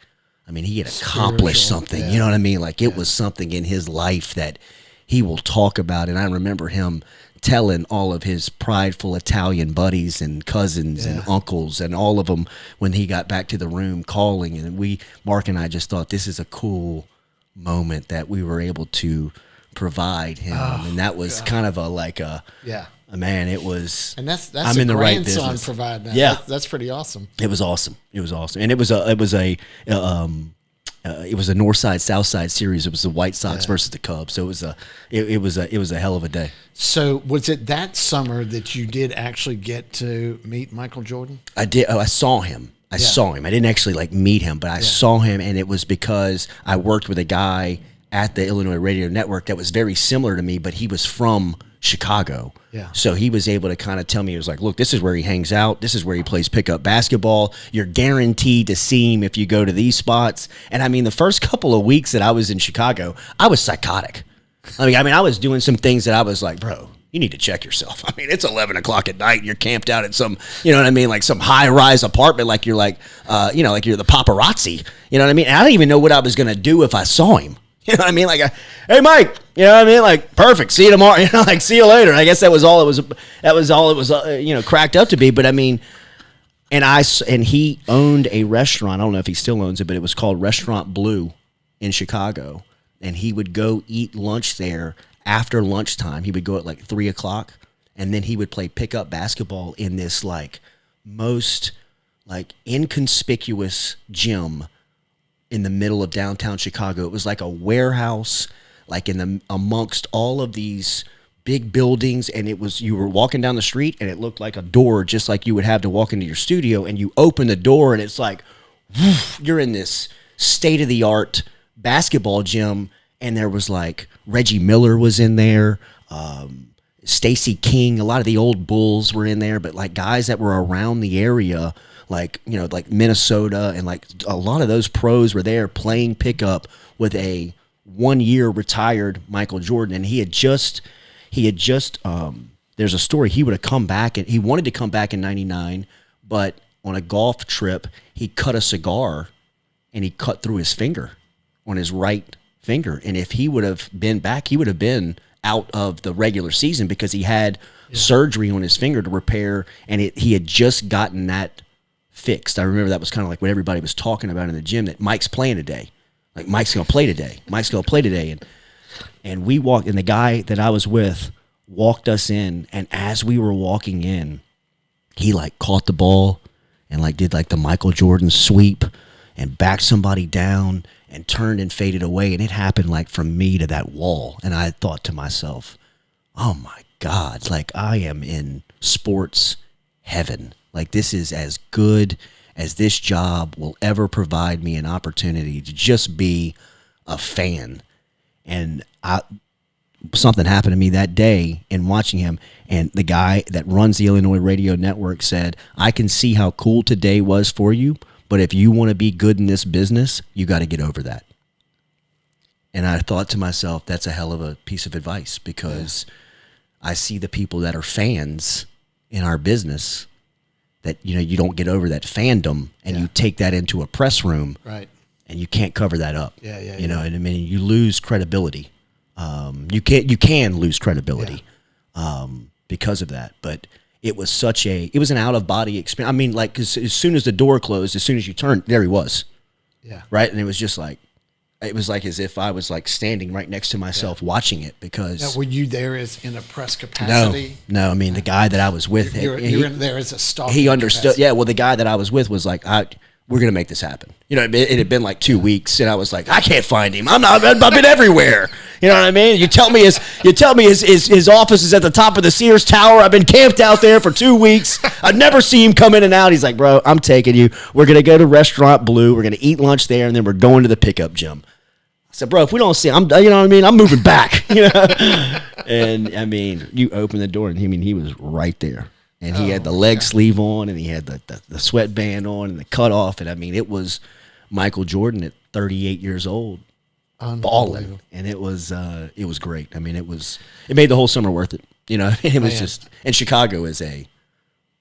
had accomplished something.
Yeah.
You know what I mean? Like it was something in his life that he will talk about. And I remember him telling all of his prideful Italian buddies and cousins and uncles and all of them when he got back to the room calling. And Mark and I just thought this is a cool moment that we were able to provide him. And that was kind of man, it was.
And that's
I'm in the right business.
Providing that.
Yeah,
that's pretty awesome.
It was awesome. And it was a North Side South Side series. It was the White Sox versus the Cubs. So it was a hell of a day.
So was it that summer that you did actually get to meet Michael Jordan?
I did. I saw him. I didn't actually meet him, but I saw him, and it was because I worked with a guy at the Illinois Radio Network that was very similar to me, but he was from Chicago.
Yeah.
So he was able to kind of tell me, he was like, look, this is where he hangs out. This is where he plays pickup basketball. You're guaranteed to see him if you go to these spots. And I mean, the first couple of weeks that I was in Chicago, I was psychotic. I mean, I was doing some things that I was like, bro, you need to check yourself. I mean, it's 11 o'clock at night and you're camped out at some, you know what I mean? Like some high rise apartment, like you're like you're the paparazzi, you know what I mean? And I don't even know what I was going to do if I saw him. You know what I mean? Like, hey, Mike, you know what I mean? Like, perfect. See you tomorrow. You know, like, see you later. I guess that was all it was. That was all it was. Cracked up to be. But I mean, and he owned a restaurant. I don't know if he still owns it, but it was called Restaurant Blue in Chicago. And he would go eat lunch there after lunchtime. He would go at 3:00, and then he would play pickup basketball in this most inconspicuous gym in the middle of downtown Chicago. It was like a warehouse, amongst all of these big buildings, and you were walking down the street and it looked like a door, just like you would have to walk into your studio, and you open the door and it's like, woof, you're in this state-of-the-art basketball gym, and there was Reggie Miller was in there, Stacey King, a lot of the old Bulls were in there, but guys that were around the area, like Minnesota, and a lot of those pros were there playing pickup with a 1-year retired Michael Jordan. And he had just there's a story, he would have come back, and he wanted to come back in 99, but on a golf trip, he cut a cigar and he cut through his finger on his right finger. And if he would have been back, he would have been out of the regular season because he had surgery on his finger to repair, and he had just gotten that fixed. I remember that was kind of what everybody was talking about in the gym, that Mike's playing today. Mike's going to play today. Mike's going to play today. And we walked, and the guy that I was with walked us in, and as we were walking in, he caught the ball and did the Michael Jordan sweep and backed somebody down and turned and faded away. And it happened from me to that wall. And I thought to myself, oh my God, I am in sports heaven. This is as good as this job will ever provide me an opportunity to just be a fan. And something happened to me that day in watching him. And the guy that runs the Illinois Radio Network said, I can see how cool today was for you, but if you want to be good in this business, you got to get over that. And I thought to myself, that's a hell of a piece of advice, because I see the people that are fans in our business that, you don't get over that fandom, and you take that into a press room,
right?
And you can't cover that up.
Yeah.
And I mean, you lose credibility. You can lose credibility because of that. But it was it was an out of body experience. I mean, like, 'cause as soon as the door closed, as soon as you turned, there he was.
Yeah.
Right. And it was just like, it was like as if I was like standing right next to myself watching it, because.
Now, were you there as in a press capacity?
No. I mean, the guy that I was with,
You're in there as a stalker.
He understood.
Capacity.
Yeah. Well, the guy that I was with was like, we're going to make this happen. It had been like 2 weeks, and I was like, I can't find him. I've been everywhere. You know what I mean? You tell me his office is at the top of the Sears Tower. I've been camped out there for 2 weeks. I've never seen him come in and out. He's like, bro, I'm taking you. We're going to go to Restaurant Blue. We're going to eat lunch there, and then we're going to the pickup gym. I said, bro, if we don't see him, you know what I mean? I'm moving back. And I mean, you open the door, and he was right there. And he had the leg sleeve on, and he had the sweatband on, and the cutoff. And I mean, it was Michael Jordan at 38 years old, balling. And it was great. I mean, it made the whole summer worth it. It was just, and Chicago is a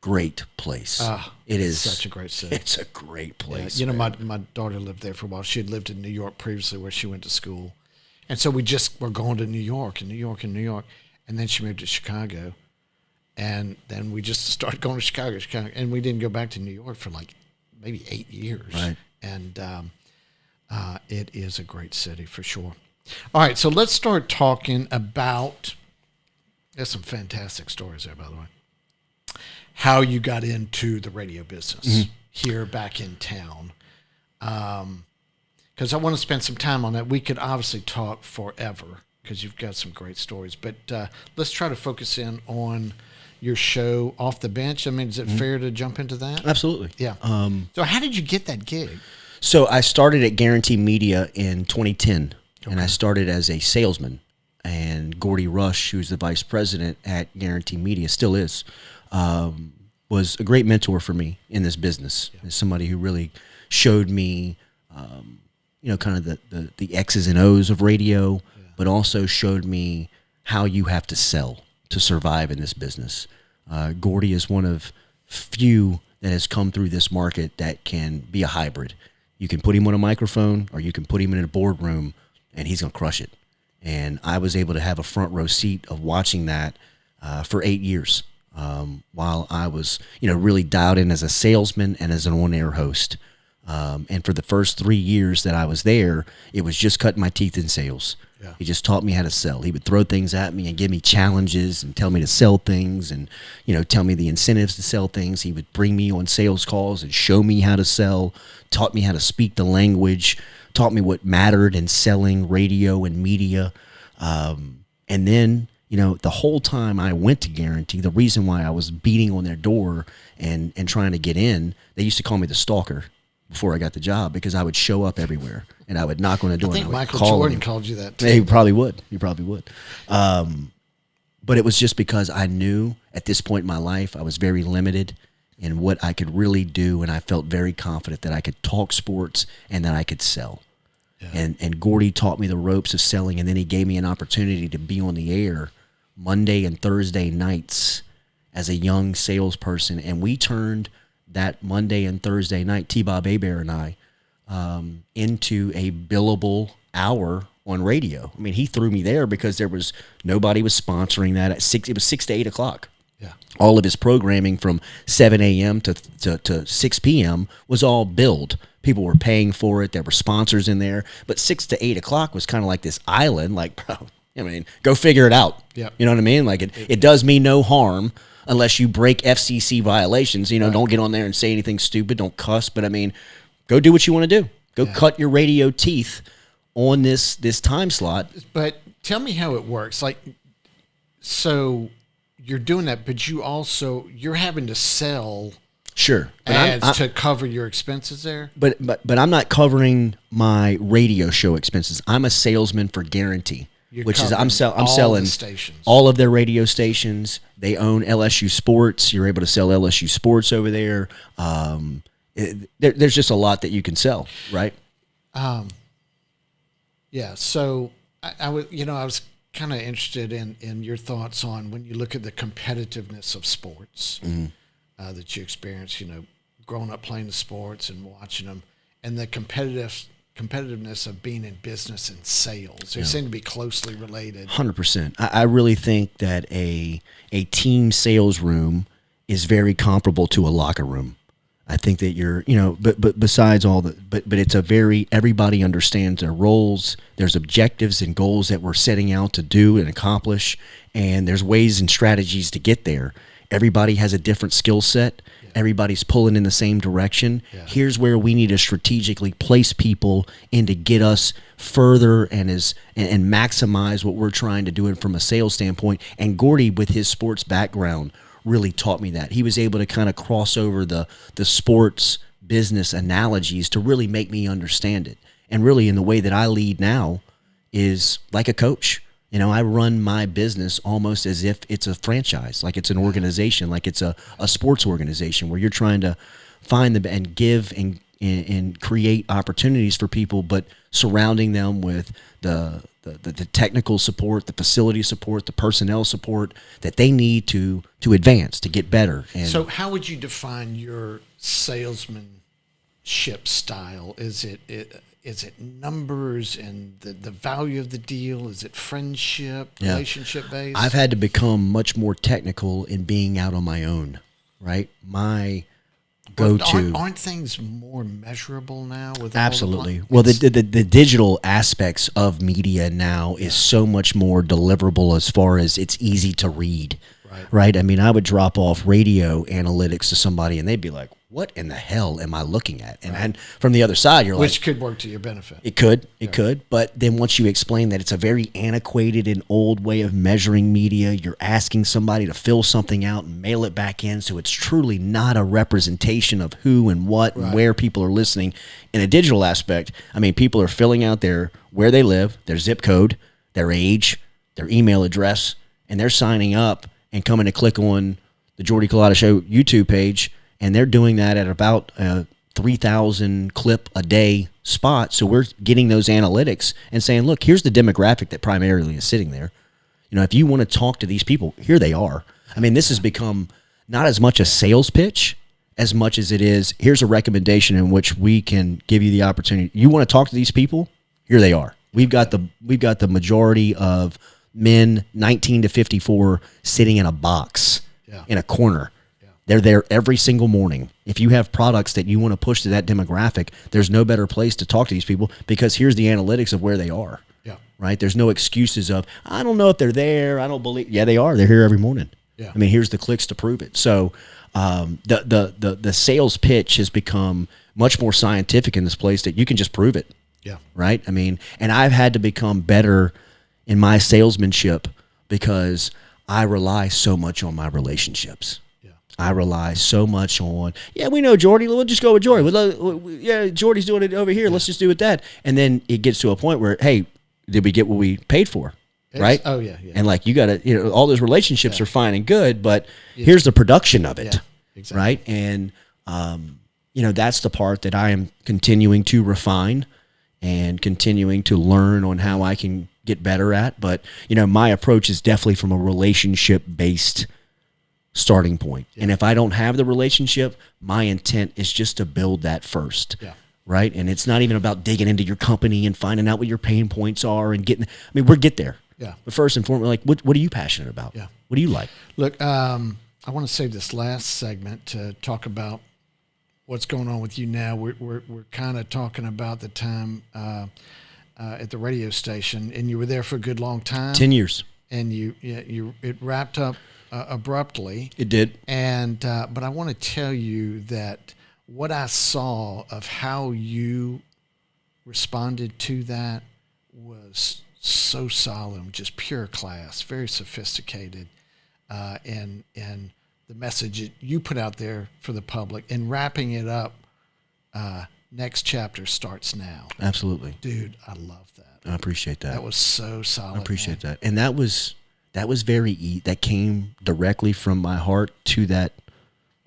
great place. It is
such a great city.
It's a great place.
Yeah. My daughter lived there for a while. She had lived in New York previously, where she went to school. And so we just were going to New York. And then she moved to Chicago. And then we just started going to Chicago, and we didn't go back to New York for like maybe 8 years.
Right.
And it is a great city for sure. All right, so let's start talking about. There's some fantastic stories there, by the way. How you got into the radio business here back in town, because I want to spend some time on that. We could obviously talk forever, because you've got some great stories, but let's try to focus in on your show, Off the Bench. I mean, is it fair to jump into that?
Absolutely.
Yeah. So how did you get that gig?
So I started at Guarantee Media in 2010, and I started as a salesman. And Jordy Rush, who's the vice president at Guarantee Media, still is, was a great mentor for me in this business. As somebody who really showed me, kind of the X's and O's of radio, but also showed me how you have to sell to survive in this business. Jordy is one of few that has come through this market that can be a hybrid. You can put him on a microphone, or you can put him in a boardroom, and he's going to crush it. And I was able to have a front row seat of watching that for 8 years, while I was, really dialed in as a salesman and as an on-air host. And for the first 3 years that I was there, it was just cutting my teeth in sales. Yeah. He just taught me how to sell. He would throw things at me and give me challenges and tell me to sell things and, tell me the incentives to sell things. He would bring me on sales calls and show me how to sell, taught me how to speak the language, taught me what mattered in selling radio and media. And then, the whole time I went to Guarantee, the reason why I was beating on their door and trying to get in, they used to call me the stalker before I got the job, because I would show up everywhere and I would knock on the door.
I think
and I would
Michael
call
Jordan
him.
called you that too.
He probably would. But it was just because I knew at this point in my life I was very limited in what I could really do, and I felt very confident that I could talk sports and that I could sell. Yeah. And Jordy taught me the ropes of selling, and then he gave me an opportunity to be on the air Monday and Thursday nights as a young salesperson, and we turned that Monday and Thursday night, T-Bob Hebert and I, into a billable hour on radio. I mean, he threw me there because nobody was sponsoring that at 6. It was 6 to 8 o'clock.
Yeah.
All of his programming from 7 a.m. to 6 p.m. was all billed. People were paying for it. There were sponsors in there. But 6 to 8 o'clock was kind of like this island. Like, bro, go figure it out.
Yeah.
You know what I mean? Like, it does me no harm unless you break FCC violations. Right. Don't get on there and say anything stupid. Don't cuss. But, go do what you want to do. Go cut your radio teeth on this time slot.
But tell me how it works. Like, so you're doing that, but you're having to sell
Sure. But
ads to cover your expenses there.
But I'm not covering my radio show expenses. I'm a salesman for Guarantee, which is I'm selling all of their radio stations. They own LSU Sports. You're able to sell LSU Sports over there. There's just a lot that you can sell, right?
Yeah. So I was kind of interested in your thoughts on when you look at the competitiveness of sports that you experience, growing up playing the sports and watching them, and the competitiveness of being in business and sales. They seem to be closely related.
100%. I really think that a team sales room is very comparable to a locker room. I think that but besides all but it's everybody understands their roles. There's objectives and goals that we're setting out to do and accomplish, and there's ways and strategies to get there. Everybody has a different skill set. Yeah. Everybody's pulling in the same direction. Yeah. Here's where we need to strategically place people in to get us further and maximize what we're trying to do from a sales standpoint. And Gordy, with his sports background, really taught me that. He was able to kind of cross over the sports business analogies to really make me understand it. And really, in the way that I lead now is like a coach. I run my business almost as if it's a franchise, like it's an organization, like it's a sports organization where you're trying to find them and give and create opportunities for people, but surrounding them with the technical support, the facility support, the personnel support that they need to advance, to get better. And
so how would you define your salesmanship style? Is it numbers and the value of the deal? Is it friendship, relationship based?
I've had to become much more technical in being out on my own, right? My go-to.
Aren't things more measurable now? With
absolutely. Well, the digital aspects of media now is so much more deliverable as far as it's easy to read, right? I mean, I would drop off radio analytics to somebody and they'd be like, what in the hell am I looking at? And from the other side, you're
which could work to your benefit.
It could. But then once you explain that it's a very antiquated and old way of measuring media, you're asking somebody to fill something out and mail it back in. So it's truly not a representation of who and what and where people are listening. In a digital aspect, I mean, people are filling out where they live, their zip code, their age, their email address, and they're signing up and coming to click on the Jordy Culotta Show YouTube page. And they're doing that at about 3,000 clip a day spot. So we're getting those analytics and saying, look, here's the demographic that primarily is sitting there. If you want to talk to these people, here they are. I mean, this has become not as much a sales pitch as much as it is, here's a recommendation in which we can give you the opportunity. You want to talk to these people? Here they are. We've got the majority of men 19 to 54 sitting in a box in a corner. They're there every single morning. If you have products that you want to push to that demographic, there's no better place to talk to these people because here's the analytics of where they are. Yeah. Right? There's no excuses of, I don't know if they're there. I don't believe. Yeah, they are. They're here every morning. Yeah. I mean, here's the clicks to prove it. So the sales pitch has become much more scientific in this place that you can just prove it. Yeah. Right? I mean, and I've had to become better in my salesmanship because I rely so much on my relationships. I rely so much on, we know Jordy. We'll just go with Jordy. Jordy's doing it over here. Let's just do it that. And then it gets to a point where, hey, did we get what we paid for? Right? Oh, yeah. And like you got to, all those relationships are fine and good, but here's the production of it. Yeah, exactly. Right? And, that's the part that I am continuing to refine and continuing to learn on how I can get better at. But, my approach is definitely from a relationship-based starting point. Yeah. And if I don't have the relationship, my intent is just to build that first. Yeah. Right? And it's not even about digging into your company and finding out what your pain points are and we'll get there. Yeah. But first and foremost, like, what are you passionate about? Yeah. What do you like?
Look, I want to save this last segment to talk about what's going on with you now. We're kind of talking about the time at the radio station, and you were there for a good long time.
10 years.
And it wrapped up abruptly.
It did.
And but I want to tell you that what I saw of how you responded to that was so solid, just pure class, very sophisticated, and the message that you put out there for the public and wrapping it up. Next chapter starts now.
Absolutely.
Dude, I love that.
I appreciate that.
That was so solid.
I appreciate that. And that was very, that came directly from my heart to that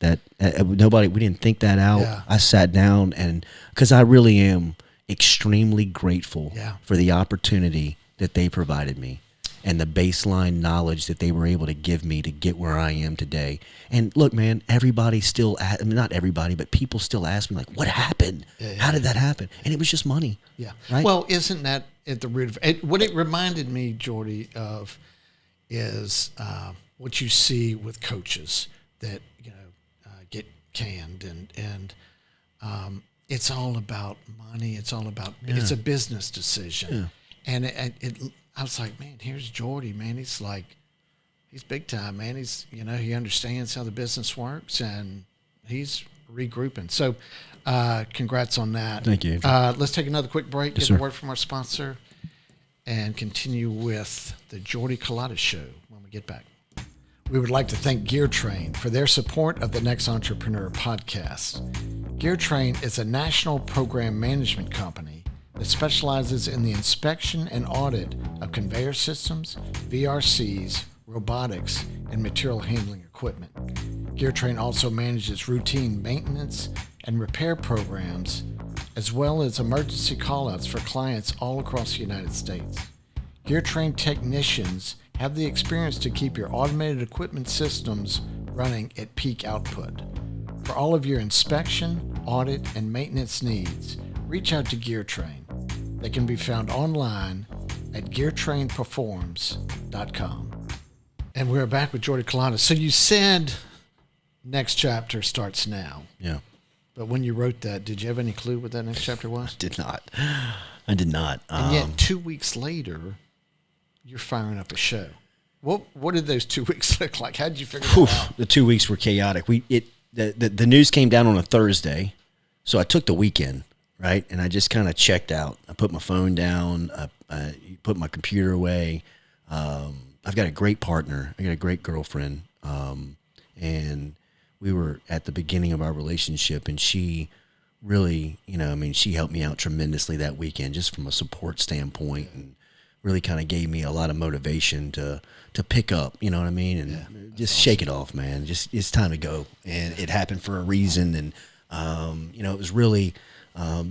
we didn't think that out.
Yeah.
I sat down, and because I really am extremely grateful for the opportunity that they provided me and the baseline knowledge that they were able to give me to get where I am today. And look, man, everybody still, not everybody, but people still ask me, like, what happened? How did that happen? And it was just money.
Yeah.
Right?
Well, isn't that at the root of it? What it reminded me, Jordy, of is what you see with coaches that, get canned and it's all about money. It's all about, it's a business decision. Yeah. And I was like, man, here's Jordy, man. He's big time, man. He's, he understands how the business works, and he's regrouping. So congrats on that.
Thank you.
Let's take another quick break, get a word from our sponsor, and continue with the Jordy Culotta Show when we get back. We would like to thank GearTrain for their support of the NXT Entrepreneur Podcast. GearTrain is a national program management company that specializes in the inspection and audit of conveyor systems, VRCs, robotics, and material handling equipment. GearTrain also manages routine maintenance and repair programs, as well as emergency callouts for clients all across the United States. GearTrain technicians have the experience to keep your automated equipment systems running at peak output. For all of your inspection, audit, and maintenance needs, reach out to GearTrain. They can be found online at GearTrainPerforms.com. And we're back with Jordy Culotta. So you said next chapter starts now.
Yeah.
But when you wrote that, did you have any clue what that next chapter was?
I did not.
And yet 2 weeks later, you're firing up a show. What did those 2 weeks look like? How did you figure that out?
The 2 weeks were chaotic. The news came down on a Thursday, so I took the weekend, right? And I just kind of checked out. I put my phone down. I put my computer away. I've got a great partner. I got a great girlfriend, and we were at the beginning of our relationship, and she really, she helped me out tremendously that weekend, just from a support standpoint, and really kind of gave me a lot of motivation to pick up, you know what I mean? And just shake it off, man. Just, it's time to go. And it happened for a reason. And, it was really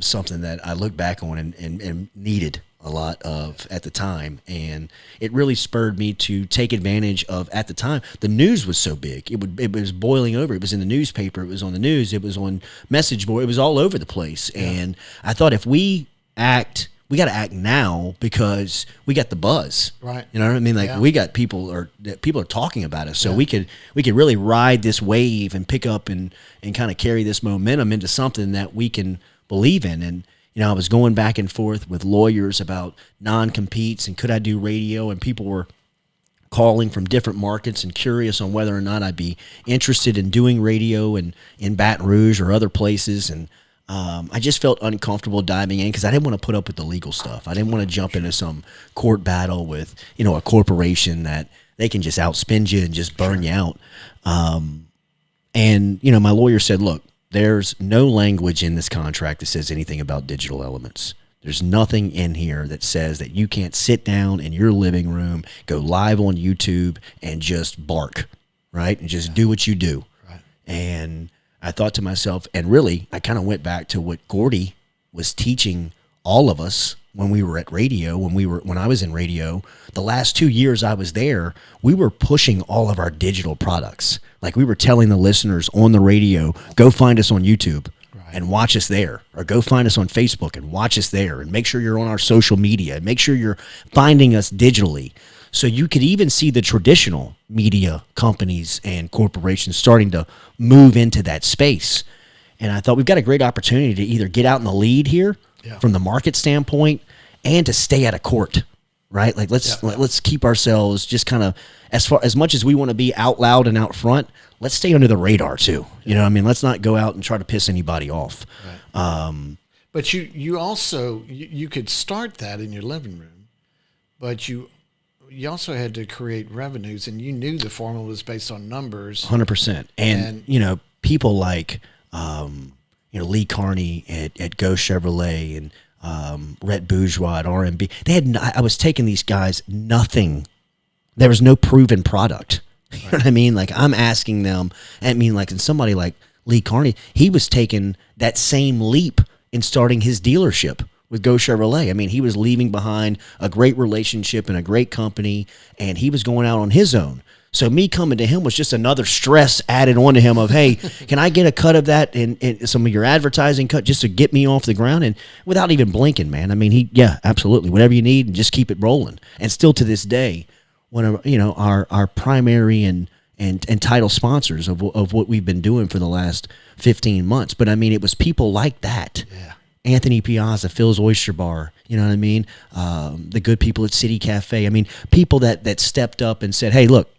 something that I look back on and needed a lot of at the time. And it really spurred me to take advantage of, at the time, the news was so big. It was boiling over. It was in the newspaper. It was on the news. It was on message board. It was all over the place. Yeah. And I thought, if we got to act now, because we got the buzz,
right?
You know what I mean? Like, we got people are talking about us, so we could really ride this wave and pick up and kind of carry this momentum into something that we can believe in. And I was going back and forth with lawyers about non-competes and could I do radio, and people were calling from different markets and curious on whether or not I'd be interested in doing radio in Baton Rouge or other places. And I just felt uncomfortable diving in, because I didn't want to put up with the legal stuff. I didn't want to jump into some court battle with, a corporation that they can just outspend you and just burn you out. And my lawyer said, look, there's no language in this contract that says anything about digital elements. There's nothing in here that says that you can't sit down in your living room, go live on YouTube, and just bark, right? And just do what you do.
Right.
And I thought to myself, and really, I kind of went back to what Gordy was teaching all of us when we were at radio, when I was in radio. The last 2 years I was there, we were pushing all of our digital products. Like, we were telling the listeners on the radio, go find us on YouTube and watch us there, or go find us on Facebook and watch us there, and make sure you're on our social media, and make sure you're finding us digitally. So you could even see the traditional media companies and corporations starting to move into that space. And I thought, we've got a great opportunity to either get out in the lead here from the market standpoint, and to stay out of court, right? Like, let's keep ourselves just kind of, as much as we want to be out loud and out front, let's stay under the radar too. You know what I mean? Let's not go out and try to piss anybody off. Right.
But you also, you could start that in your living room, but you you also had to create revenues, and you knew the formula was based on numbers.
100%. And you know, people like, you know, Lee Carney at Go Chevrolet and Rhett Bourgeois at RMB. They had, I was taking these guys, nothing. There was no proven product. You know what I mean? Like, I'm asking them, I mean, like, and somebody like Lee Carney, he was taking that same leap in starting his dealership with Go Chevrolet. I mean, he was leaving behind a great relationship and a great company, and he was going out on his own. So me coming to him was just another stress added on to him of, hey, can I get a cut of that in some of your advertising cut just to get me off the ground? And without even blinking, man. I mean, yeah, absolutely. Whatever you need, and just keep it rolling. And still to this day, one of, you know, our primary and title sponsors of what we've been doing for the last 15 months. But I mean, it was people like that.
Yeah.
Anthony Piazza, Phil's Oyster Bar, you know what I mean? The good people at City Cafe. I mean, people that stepped up and said, hey, look,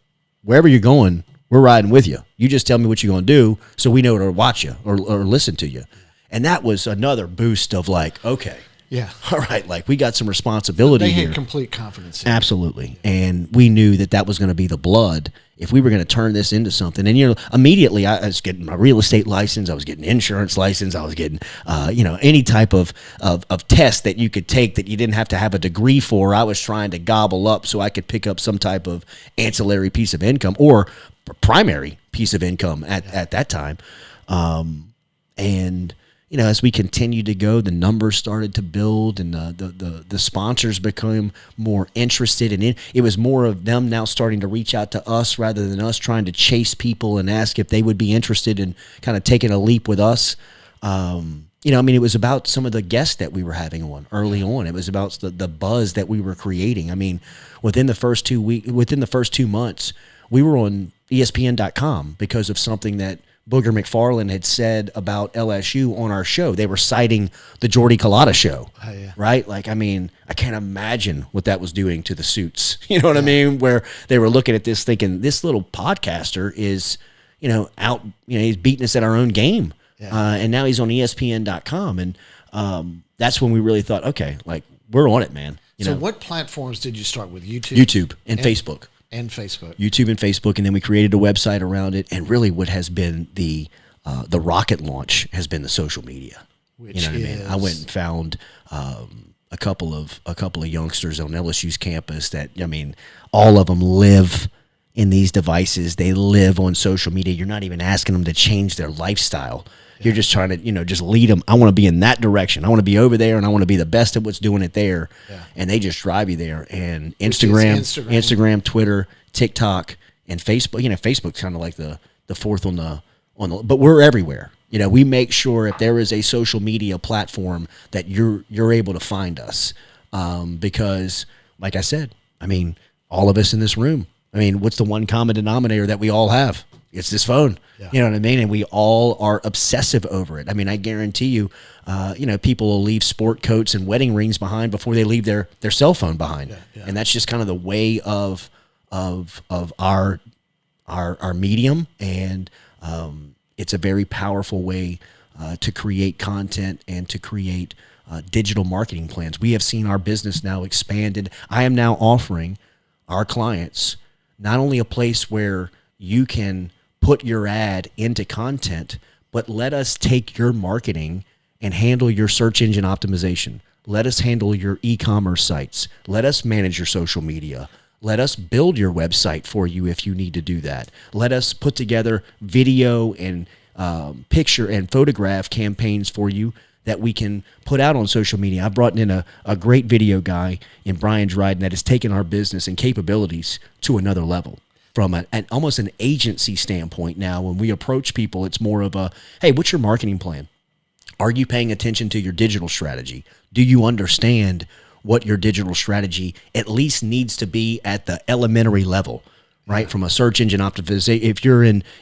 wherever you're going, we're riding with you. You just tell me what you're going to do so we know to watch you or listen to you. And that was another boost of like, okay.
Yeah.
All right, like we got some responsibility here.
They had complete confidence in
Absolutely. And we knew that was going to be the blood if we were going to turn this into something. And, you know, immediately I was getting my real estate license. I was getting insurance license. I was getting, you know, any type of test that you could take that you didn't have to have a degree for. I was trying to gobble up so I could pick up some type of ancillary piece of income or primary piece of income at that time. And, you know, as we continued to go, the numbers started to build, and the sponsors became more interested in it. It was more of them now starting to reach out to us rather than us trying to chase people and ask if they would be interested in kind of taking a leap with us. You know, I mean, it was about some of the guests that we were having on early on. It was about the buzz that we were creating. I mean, within the first 2 months, we were on ESPN.com because of something that Booger McFarland had said about LSU on our show. They were citing the Jordy Culotta show, right? Like, I mean, I can't imagine what that was doing to the suits. You know what I mean? Where they were looking at this thinking, this little podcaster is, you know, out, you know, he's beating us at our own game. And now he's on ESPN.com. And that's when we really thought, okay, like, we're on it, man.
So what platforms did you start with?
YouTube and Facebook.
And Facebook.
YouTube and Facebook, and then we created a website around it. And really, what has been the rocket launch has been the social media.
Which
you know what
is...
I mean? I went and found a couple of youngsters on LSU's campus that, I mean, all of them live in these devices. They live on social media. You're not even asking them to change their lifestyle. You're just trying to, you know, just lead them. I want to be in that direction. I want to be over there, and I want to be the best at what's doing it there. Yeah. And they just drive you there. And Instagram, Twitter, TikTok, and Facebook. You know, Facebook's kind of like the fourth on the. But we're everywhere. You know, we make sure if there is a social media platform that you're able to find us, because, like I said, I mean, all of us in this room. I mean, what's the one common denominator that we all have? It's this phone. Yeah. You know what I mean? And we all are obsessive over it. I mean, I guarantee you, you know, people will leave sport coats and wedding rings behind before they leave their cell phone behind. Yeah, yeah. And that's just kind of the way of our medium. And it's a very powerful way to create content and to create digital marketing plans. We have seen our business now expanded. I am now offering our clients not only a place where you can put your ad into content, but let us take your marketing and handle your search engine optimization. Let us handle your e-commerce sites. Let us manage your social media. Let us build your website for you if you need to do that. Let us put together video and picture and photograph campaigns for you that we can put out on social media. I brought in a great video guy in Brian Dryden that has taken our business and capabilities to another level. From almost an agency standpoint now, when we approach people, it's more of a, hey, what's your marketing plan? Are you paying attention to your digital strategy? Do you understand what your digital strategy at least needs to be at the elementary level, right? From a search engine optimization.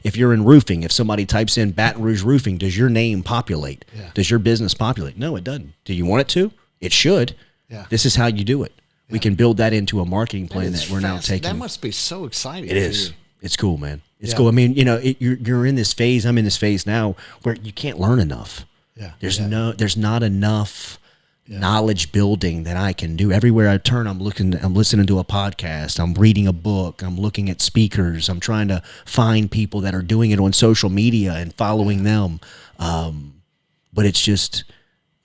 If you're in roofing, if somebody types in Baton Rouge roofing, does your name populate? Yeah. Does your business populate? No, it doesn't. Do you want it to? It should. Yeah. This is how you do it. We can build that into a marketing plan that we're now taking.
That must be so exciting.
It is. It's cool, man. It's cool. I mean, you know, you're in this phase. I'm in this phase now where you can't learn enough. Yeah. There's not enough knowledge building that I can do. Everywhere I turn, I'm listening to a podcast, I'm reading a book, I'm looking at speakers, I'm trying to find people that are doing it on social media and following them. But it's just,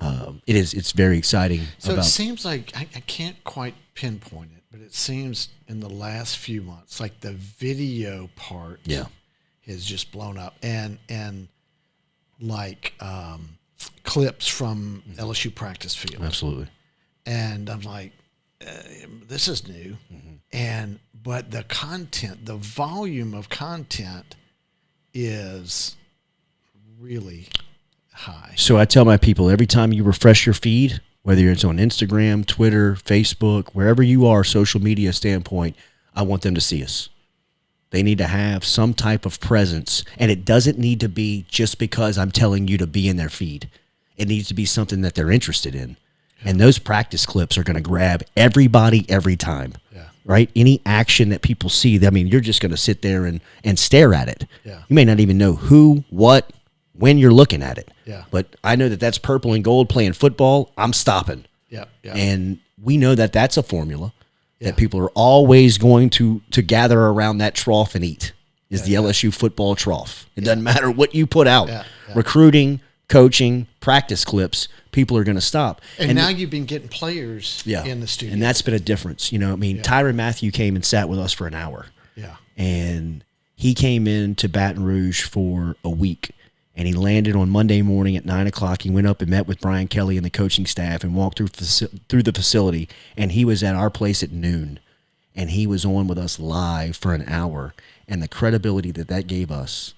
it's very exciting.
So it seems like, I can't quite pinpoint it, but it seems in the last few months, like the video part has just blown up, and like clips from LSU practice field.
Absolutely.
And I'm like, this is new. But the content, the volume of content is really high.
So I tell my people, every time you refresh your feed, whether it's on Instagram, Twitter, Facebook, wherever you are, social media standpoint, I want them to see us. They need to have some type of presence, and it doesn't need to be just because I'm telling you to be in their feed. It needs to be something that they're interested in. And those practice clips are going to grab everybody every time, right? Any action that people see, I mean, you're just going to sit there and stare at it. You may not even know who, what, when you're looking at it. But I know that that's purple and gold playing football. I'm stopping. And we know that that's a formula that people are always going to gather around that trough and eat, is the LSU football trough. It doesn't matter what you put out. Recruiting, coaching, practice clips, people are going to stop.
And now you've been getting players in the studio.
And that's been a difference. You know, I mean, Tyrann Mathieu came and sat with us for an hour. And he came into Baton Rouge for a week. And he landed on Monday morning at 9 o'clock. He went up and met with Brian Kelly and the coaching staff and walked through the facility. And he was at our place at noon. And he was on with us live for an hour. And the credibility that gave us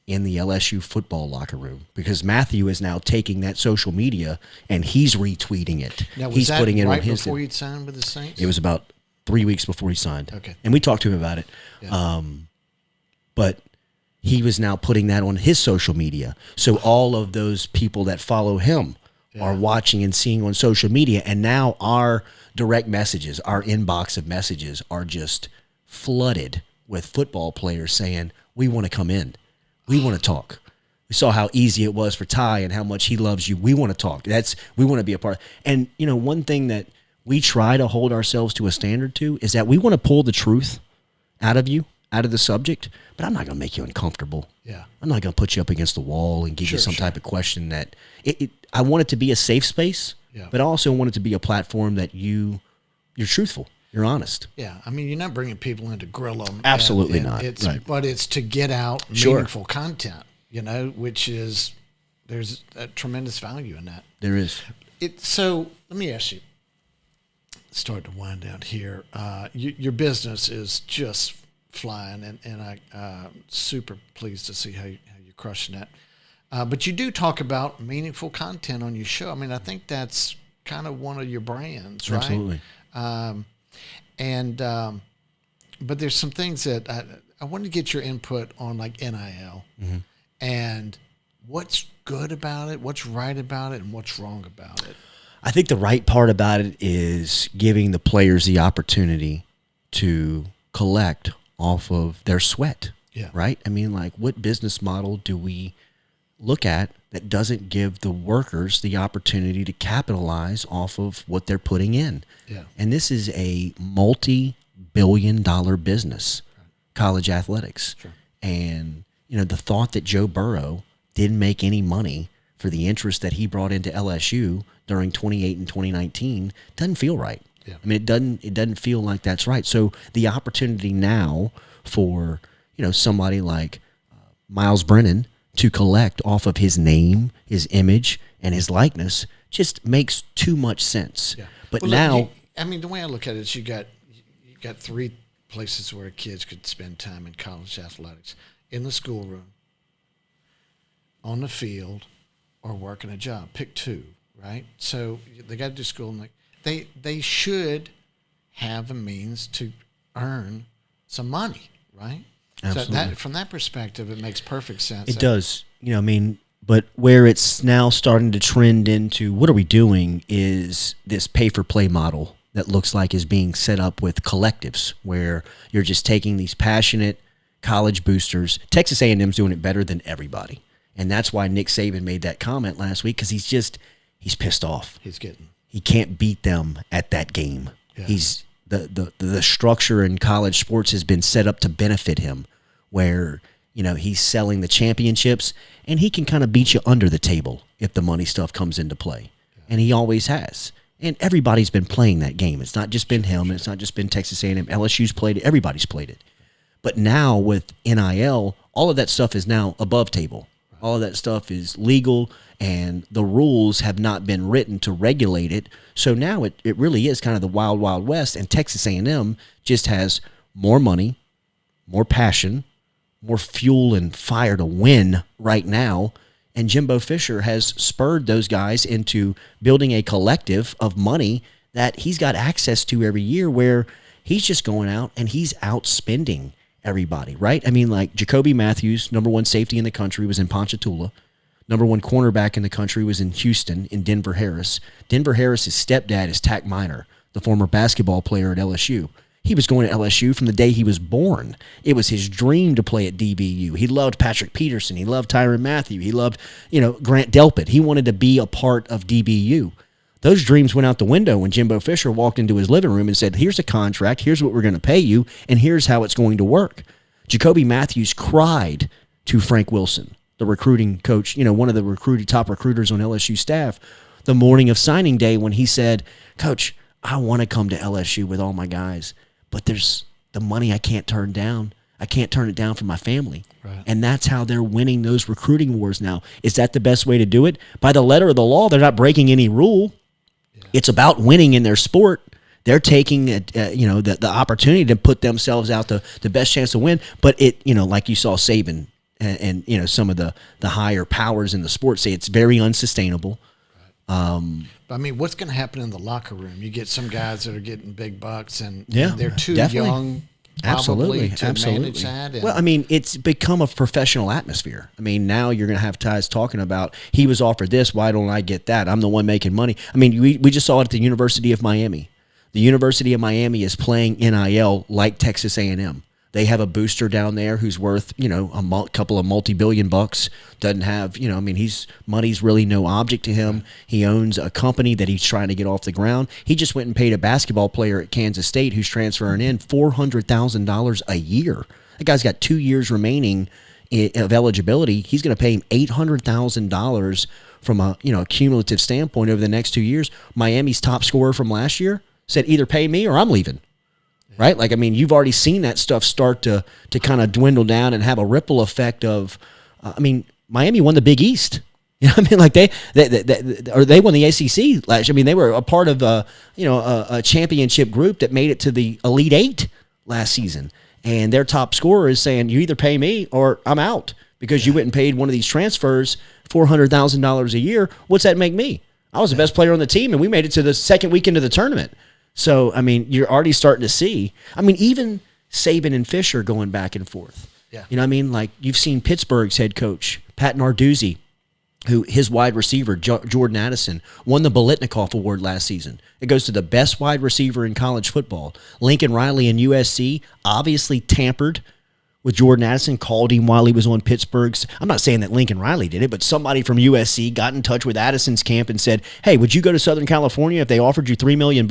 in the LSU football locker room, because Mathieu is now taking that social media and he's retweeting it.
Now,
he's putting it
right
on his.
Before he'd signed with the Saints?
It was about 3 weeks before he signed.
Okay.
And we talked to him about it. But he was now putting that on his social media. So all of those people that follow him are watching and seeing on social media. And now our direct messages, our inbox of messages are just flooded with football players saying, we want to come in. We want to talk. We saw how easy it was for Ty and how much he loves you. We want to talk. We want to be a part. And, you know, one thing that we try to hold ourselves to a standard to is that we want to pull the truth out of you, out of the subject, but I'm not going to make you uncomfortable. I'm not going to put you up against the wall and give you some type of question that I want it to be a safe space, but I also want it to be a platform that you're truthful. You're honest.
I mean, you're not bringing people in to grill them.
Absolutely not.
But it's to get out meaningful content, you know, there's a tremendous value in that.
There is.
So let me ask you, start to wind down here. Your business is just flying, and I'm super pleased to see how you're crushing that. But you do talk about meaningful content on your show. I mean, I think that's kind of one of your brands, right?
Absolutely.
But there's some things that I wanted to get your input on, like NIL, and what's good about it, what's right about it, and what's wrong about it.
I think the right part about it is giving the players the opportunity to collect off of their sweat, right? I mean, like, what business model do we look at that doesn't give the workers the opportunity to capitalize off of what they're putting in? And this is a multi-billion-dollar business, college athletics. And, you know, the thought that Joe Burrow didn't make any money for the interest that he brought into LSU during 2018 and 2019 doesn't feel right. I mean, it doesn't feel like that's right. So the opportunity now for, you know, somebody like Miles Brennan to collect off of his name, his image, and his likeness just makes too much sense. But well, now,
I mean, the way I look at it is you got three places where kids could spend time in college athletics: in the schoolroom, on the field, or working a job. Pick two, right? So they got to do school, and they should have a means to earn some money, right?
Absolutely.
So from that perspective, it makes perfect sense.
It does. You know, I mean, but where it's now starting to trend into what are we doing is this pay-for-play model that looks like is being set up with collectives where you're just taking these passionate college boosters. Texas A&M's doing it better than everybody. And that's why Nick Saban made that comment last week, because he's pissed off. he can't beat them at that game. Yeah. He's the structure in college sports has been set up to benefit him, where he's selling the championships, and he can kind of beat you under the table if the money stuff comes into play, and he always has. And everybody's been playing that game. It's not just been him, and it's not just been Texas A&M. LSU's played it. Everybody's played it. But now with NIL, all of that stuff is now above table. All of that stuff is legal, and the rules have not been written to regulate it. So now it really is kind of the wild, wild west, and Texas A&M just has more money, more passion, more fuel and fire to win right now, and Jimbo Fisher has spurred those guys into building a collective of money that he's got access to every year, where he's just going out and he's outspending everybody, right? I mean, like Jacoby Matthews, number one safety in the country, was in Ponchatoula. Number one cornerback in the country was in Houston, in Denver Harris. Denver Harris's stepdad is Tack Minor, the former basketball player at LSU. He was going to LSU from the day he was born. It was his dream to play at DBU. He loved Patrick Peterson. He loved Tyrann Mathieu. He loved, Grant Delpit. He wanted to be a part of DBU. Those dreams went out the window when Jimbo Fisher walked into his living room and said, here's a contract, here's what we're going to pay you, and here's how it's going to work. Jacoby Matthews cried to Frank Wilson, the recruiting coach, one of the top recruiters on LSU staff, the morning of signing day, when he said, Coach, I want to come to LSU with all my guys, but there's the money I can't turn down. I can't turn it down for my family. Right. And that's how they're winning those recruiting wars now. Is that the best way to do it? By the letter of the law, they're not breaking any rule. It's about winning in their sport. They're taking the opportunity to put themselves out the best chance to win. But like you saw Saban and some of the higher powers in the sport say it's very unsustainable.
Right. I mean, what's going to happen in the locker room? You get some guys that are getting big bucks, and they're too young. Probably to manage that.
Well, I mean, it's become a professional atmosphere. I mean, now you're going to have guys talking about, he was offered this, why don't I get that? I'm the one making money. I mean, we just saw it at the University of Miami. The University of Miami is playing NIL like Texas A&M. They have a booster down there who's worth, a couple of multi-billion bucks. Doesn't have, money's really no object to him. He owns a company that he's trying to get off the ground. He just went and paid a basketball player at Kansas State who's transferring in $400,000 a year. That guy's got 2 years remaining of eligibility. He's going to pay him $800,000 from a cumulative standpoint over the next 2 years. Miami's top scorer from last year said, either pay me or I'm leaving. Right? Like, I mean, you've already seen that stuff start to kind of dwindle down and have a ripple effect of, Miami won the Big East. Like they won the ACC last year. I mean, they were a part of a championship group that made it to the Elite Eight last season. And their top scorer is saying, you either pay me or I'm out, because you went and paid one of these transfers $400,000 a year. What's that make me? I was the best player on the team, and we made it to the second weekend of the tournament. So, I mean, you're already starting to see. I mean, even Saban and Fisher going back and forth. Yeah. Like you've seen Pittsburgh's head coach, Pat Narduzzi, who his wide receiver, Jordan Addison, won the Biletnikoff Award last season. It goes to the best wide receiver in college football. Lincoln Riley and USC obviously tampered with Jordan Addison, called him while he was on Pittsburgh's. I'm not saying that Lincoln Riley did it, but somebody from USC got in touch with Addison's camp and said, hey, would you go to Southern California if they offered you $3 million?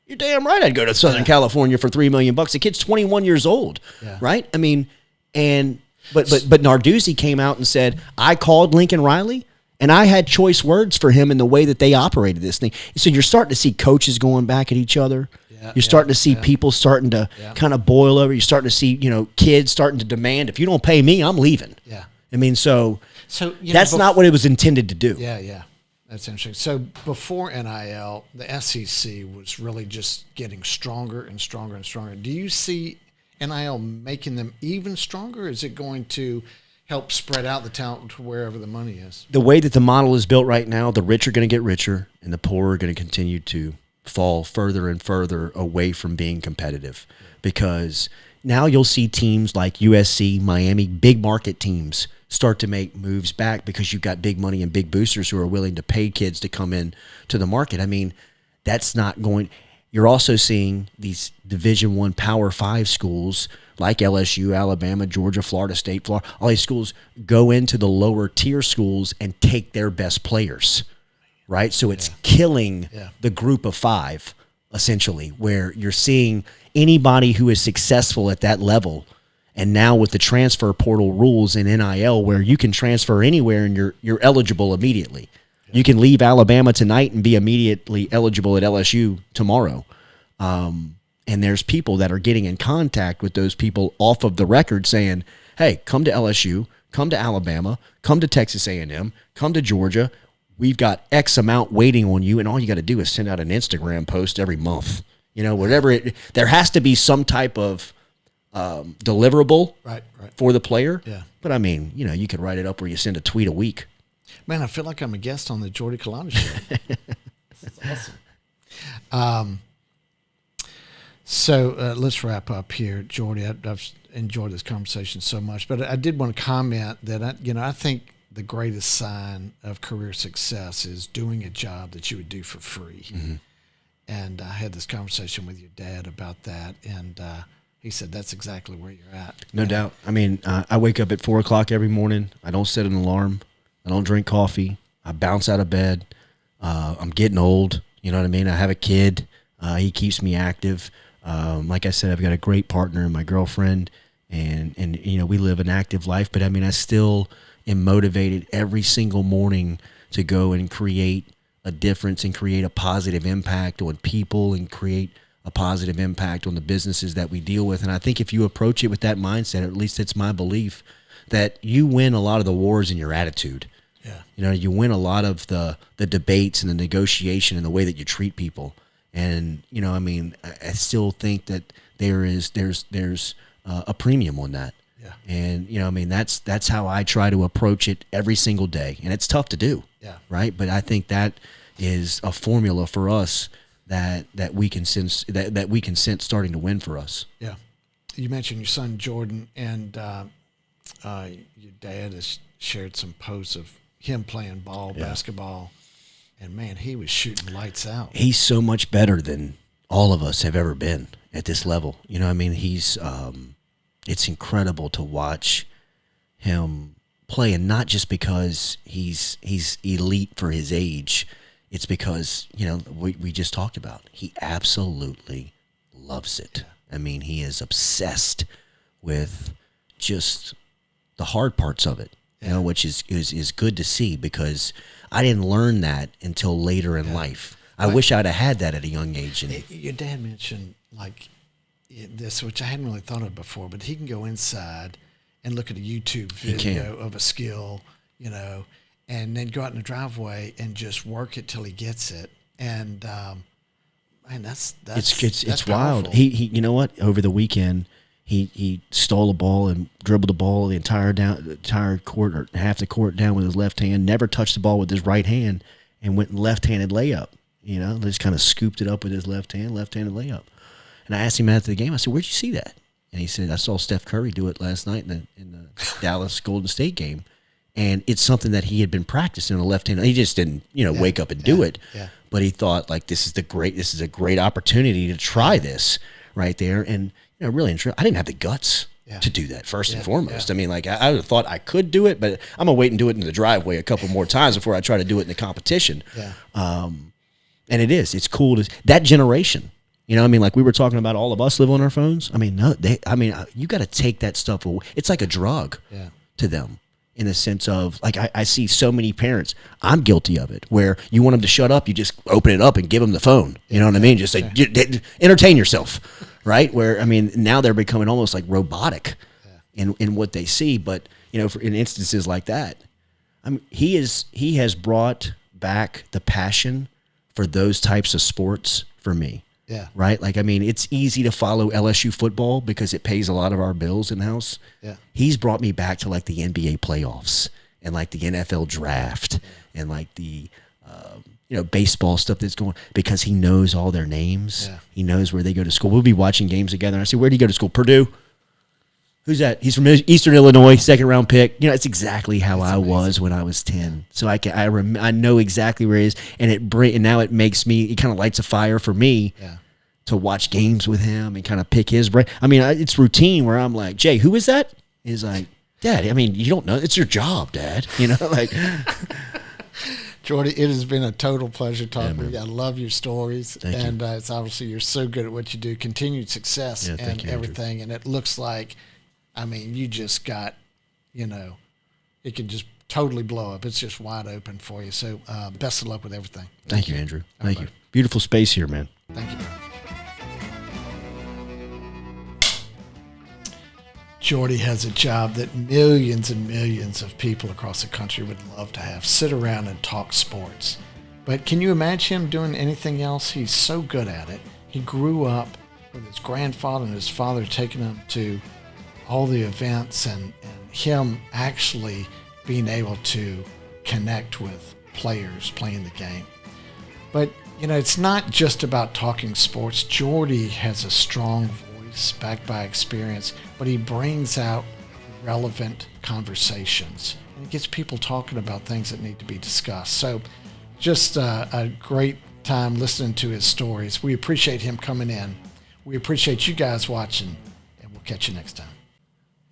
You're damn right I'd go to Southern California for $3 million. The kid's 21 years old, right? I mean, but Narduzzi came out and said, I called Lincoln Riley, and I had choice words for him in the way that they operated this thing. So you're starting to see coaches going back at each other. You're starting to see people starting to kind of boil over. You're starting to see, kids starting to demand, if you don't pay me, I'm leaving. Yeah. I mean, so that's not what it was intended to do.
Yeah. That's interesting. So before NIL, the SEC was really just getting stronger and stronger and stronger. Do you see NIL making them even stronger? Is it going to help spread out the talent to wherever the money is?
The way that the model is built right now, the rich are going to get richer and the poor are going to continue to fall further and further away from being competitive, because now you'll see teams like USC, Miami, big market teams start to make moves back because you've got big money and big boosters who are willing to pay kids to come in to the market. I mean, that's not going. You're also seeing these Division I Power 5 schools like LSU, Alabama, Georgia, Florida State, all these schools go into the lower tier schools and take their best players. right? So it's killing the group of five, essentially, where you're seeing anybody who is successful at that level. And now with the transfer portal rules in NIL, where you can transfer anywhere and you're eligible immediately. You can leave Alabama tonight and be immediately eligible at LSU tomorrow. And there's people that are getting in contact with those people off of the record saying, hey, come to LSU, come to Alabama, come to Texas A&M, come to Georgia. We've got X amount waiting on you, and all you got to do is send out an Instagram post every month. Whatever there has to be some type of deliverable for the player.
Yeah.
But I mean, you could write it up where you send a tweet a week.
Man, I feel like I'm a guest on the Jordy Culotta show. This is awesome. So let's wrap up here, Jordy. I've enjoyed this conversation so much, but I did want to comment that I think the greatest sign of career success is doing a job that you would do for free. Mm-hmm. And I had this conversation with your dad about that, and he said that's exactly where you're at.
No doubt. I mean, I wake up at 4 o'clock every morning. I don't set an alarm. I don't drink coffee. I bounce out of bed. I'm getting old. You know what I mean? I have a kid. He keeps me active. Like I said, I've got a great partner, my girlfriend, and we live an active life. But I mean, I still am motivated every single morning to go and create a difference and create a positive impact on people and create a positive impact on the businesses that we deal with. And I think if you approach it with that mindset, or at least it's my belief, that you win a lot of the wars in your attitude. Yeah. You win a lot of the debates and the negotiation and the way that you treat people. And, I still think that there's a premium on that.
Yeah.
And, that's how I try to approach it every single day. And it's tough to do.
Yeah.
Right. But I think that is a formula for us that we can sense that we can sense starting to win for us.
Yeah. You mentioned your son Jordan, and your dad has shared some posts of him playing basketball, and man, he was shooting lights out.
He's so much better than all of us have ever been at this level. He's it's incredible to watch him play, and not just because he's elite for his age. It's because, we just talked about, he absolutely loves it. I mean, he is obsessed with just the hard parts of it, which is good to see, because I didn't learn that until later in life. I wish I'd have had that at a young age. And
your dad mentioned this, which I hadn't really thought of before, but he can go inside and look at a YouTube video of a skill, and then go out in the driveway and just work it till he gets it. And man, that's
wild. He you know what? Over the weekend, he stole a ball and dribbled the ball the entire court, or half the court down with his left hand. Never touched the ball with his right hand, and went left-handed layup. Just kind of scooped it up with his left-handed layup. And I asked him after the game, I said, "Where'd you see that?" And he said, "I saw Steph Curry do it last night in the Dallas Golden State game." And it's something that he had been practicing on the left hand. He just didn't, wake up and do it.
Yeah.
But he thought, this is a great opportunity to try this right there. And really, I didn't have the guts to do that first and foremost.
Yeah.
I mean, I would have thought I could do it, but I'm gonna wait and do it in the driveway a couple more times before I try to do it in the competition.
Yeah.
And it's cool that generation. Like we were talking about, all of us live on our phones. I mean, you got to take that stuff away. It's like a drug to them. In the sense of, I see so many parents, I'm guilty of it, where you want them to shut up, you just open it up and give them the phone. You know what I mean? Just say, entertain yourself, right? Where, now they're becoming almost like robotic in what they see. But, in instances like that, he has brought back the passion for those types of sports for me.
Yeah.
Right? It's easy to follow LSU football because it pays a lot of our bills in-house.
Yeah.
He's brought me back to the NBA playoffs and the NFL draft and the baseball stuff that's going, because he knows all their names.
Yeah.
He knows where they go to school. We'll be watching games together. And I say, "Where do you go to school?" "Purdue." "Who's that?" "He's from Eastern Illinois, second round pick." It's exactly how I was when I was 10. So I know exactly where he is, and now it makes me, it kind of lights a fire for me to watch games with him and kind of pick his brain. It's routine where I'm like, "Jay, who is that?" He's like, "Dad, you don't know. It's your job, Dad."
Jordy, it has been a total pleasure talking with you. I love your stories.
Thank you.
It's obviously you're so good at what you do. Continued success and everything. Andrew. And it looks like, I mean, you just got, it can just totally blow up. It's just wide open for you. So best of luck with everything.
Thank you, Andrew. Thank you. Beautiful space here, man.
Thank you. Jordy has a job that millions and millions of people across the country would love to have. Sit around and talk sports. But can you imagine him doing anything else? He's so good at it. He grew up with his grandfather and his father taking him to all the events and him actually being able to connect with players playing the game. But, it's not just about talking sports. Jordy has a strong voice backed by experience, but he brings out relevant conversations and he gets people talking about things that need to be discussed. So just a great time listening to his stories. We appreciate him coming in. We appreciate you guys watching, and we'll catch you next time.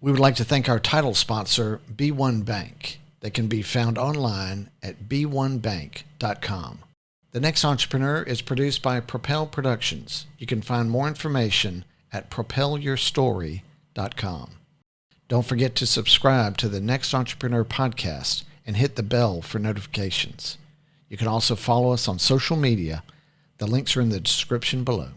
We would like to thank our title sponsor, B1 Bank. They can be found online at b1bank.com. The Next Entrepreneur is produced by Propel Productions. You can find more information at propelyourstory.com. Don't forget to subscribe to the Next Entrepreneur Podcast and hit the bell for notifications. You can also follow us on social media. The links are in the description below.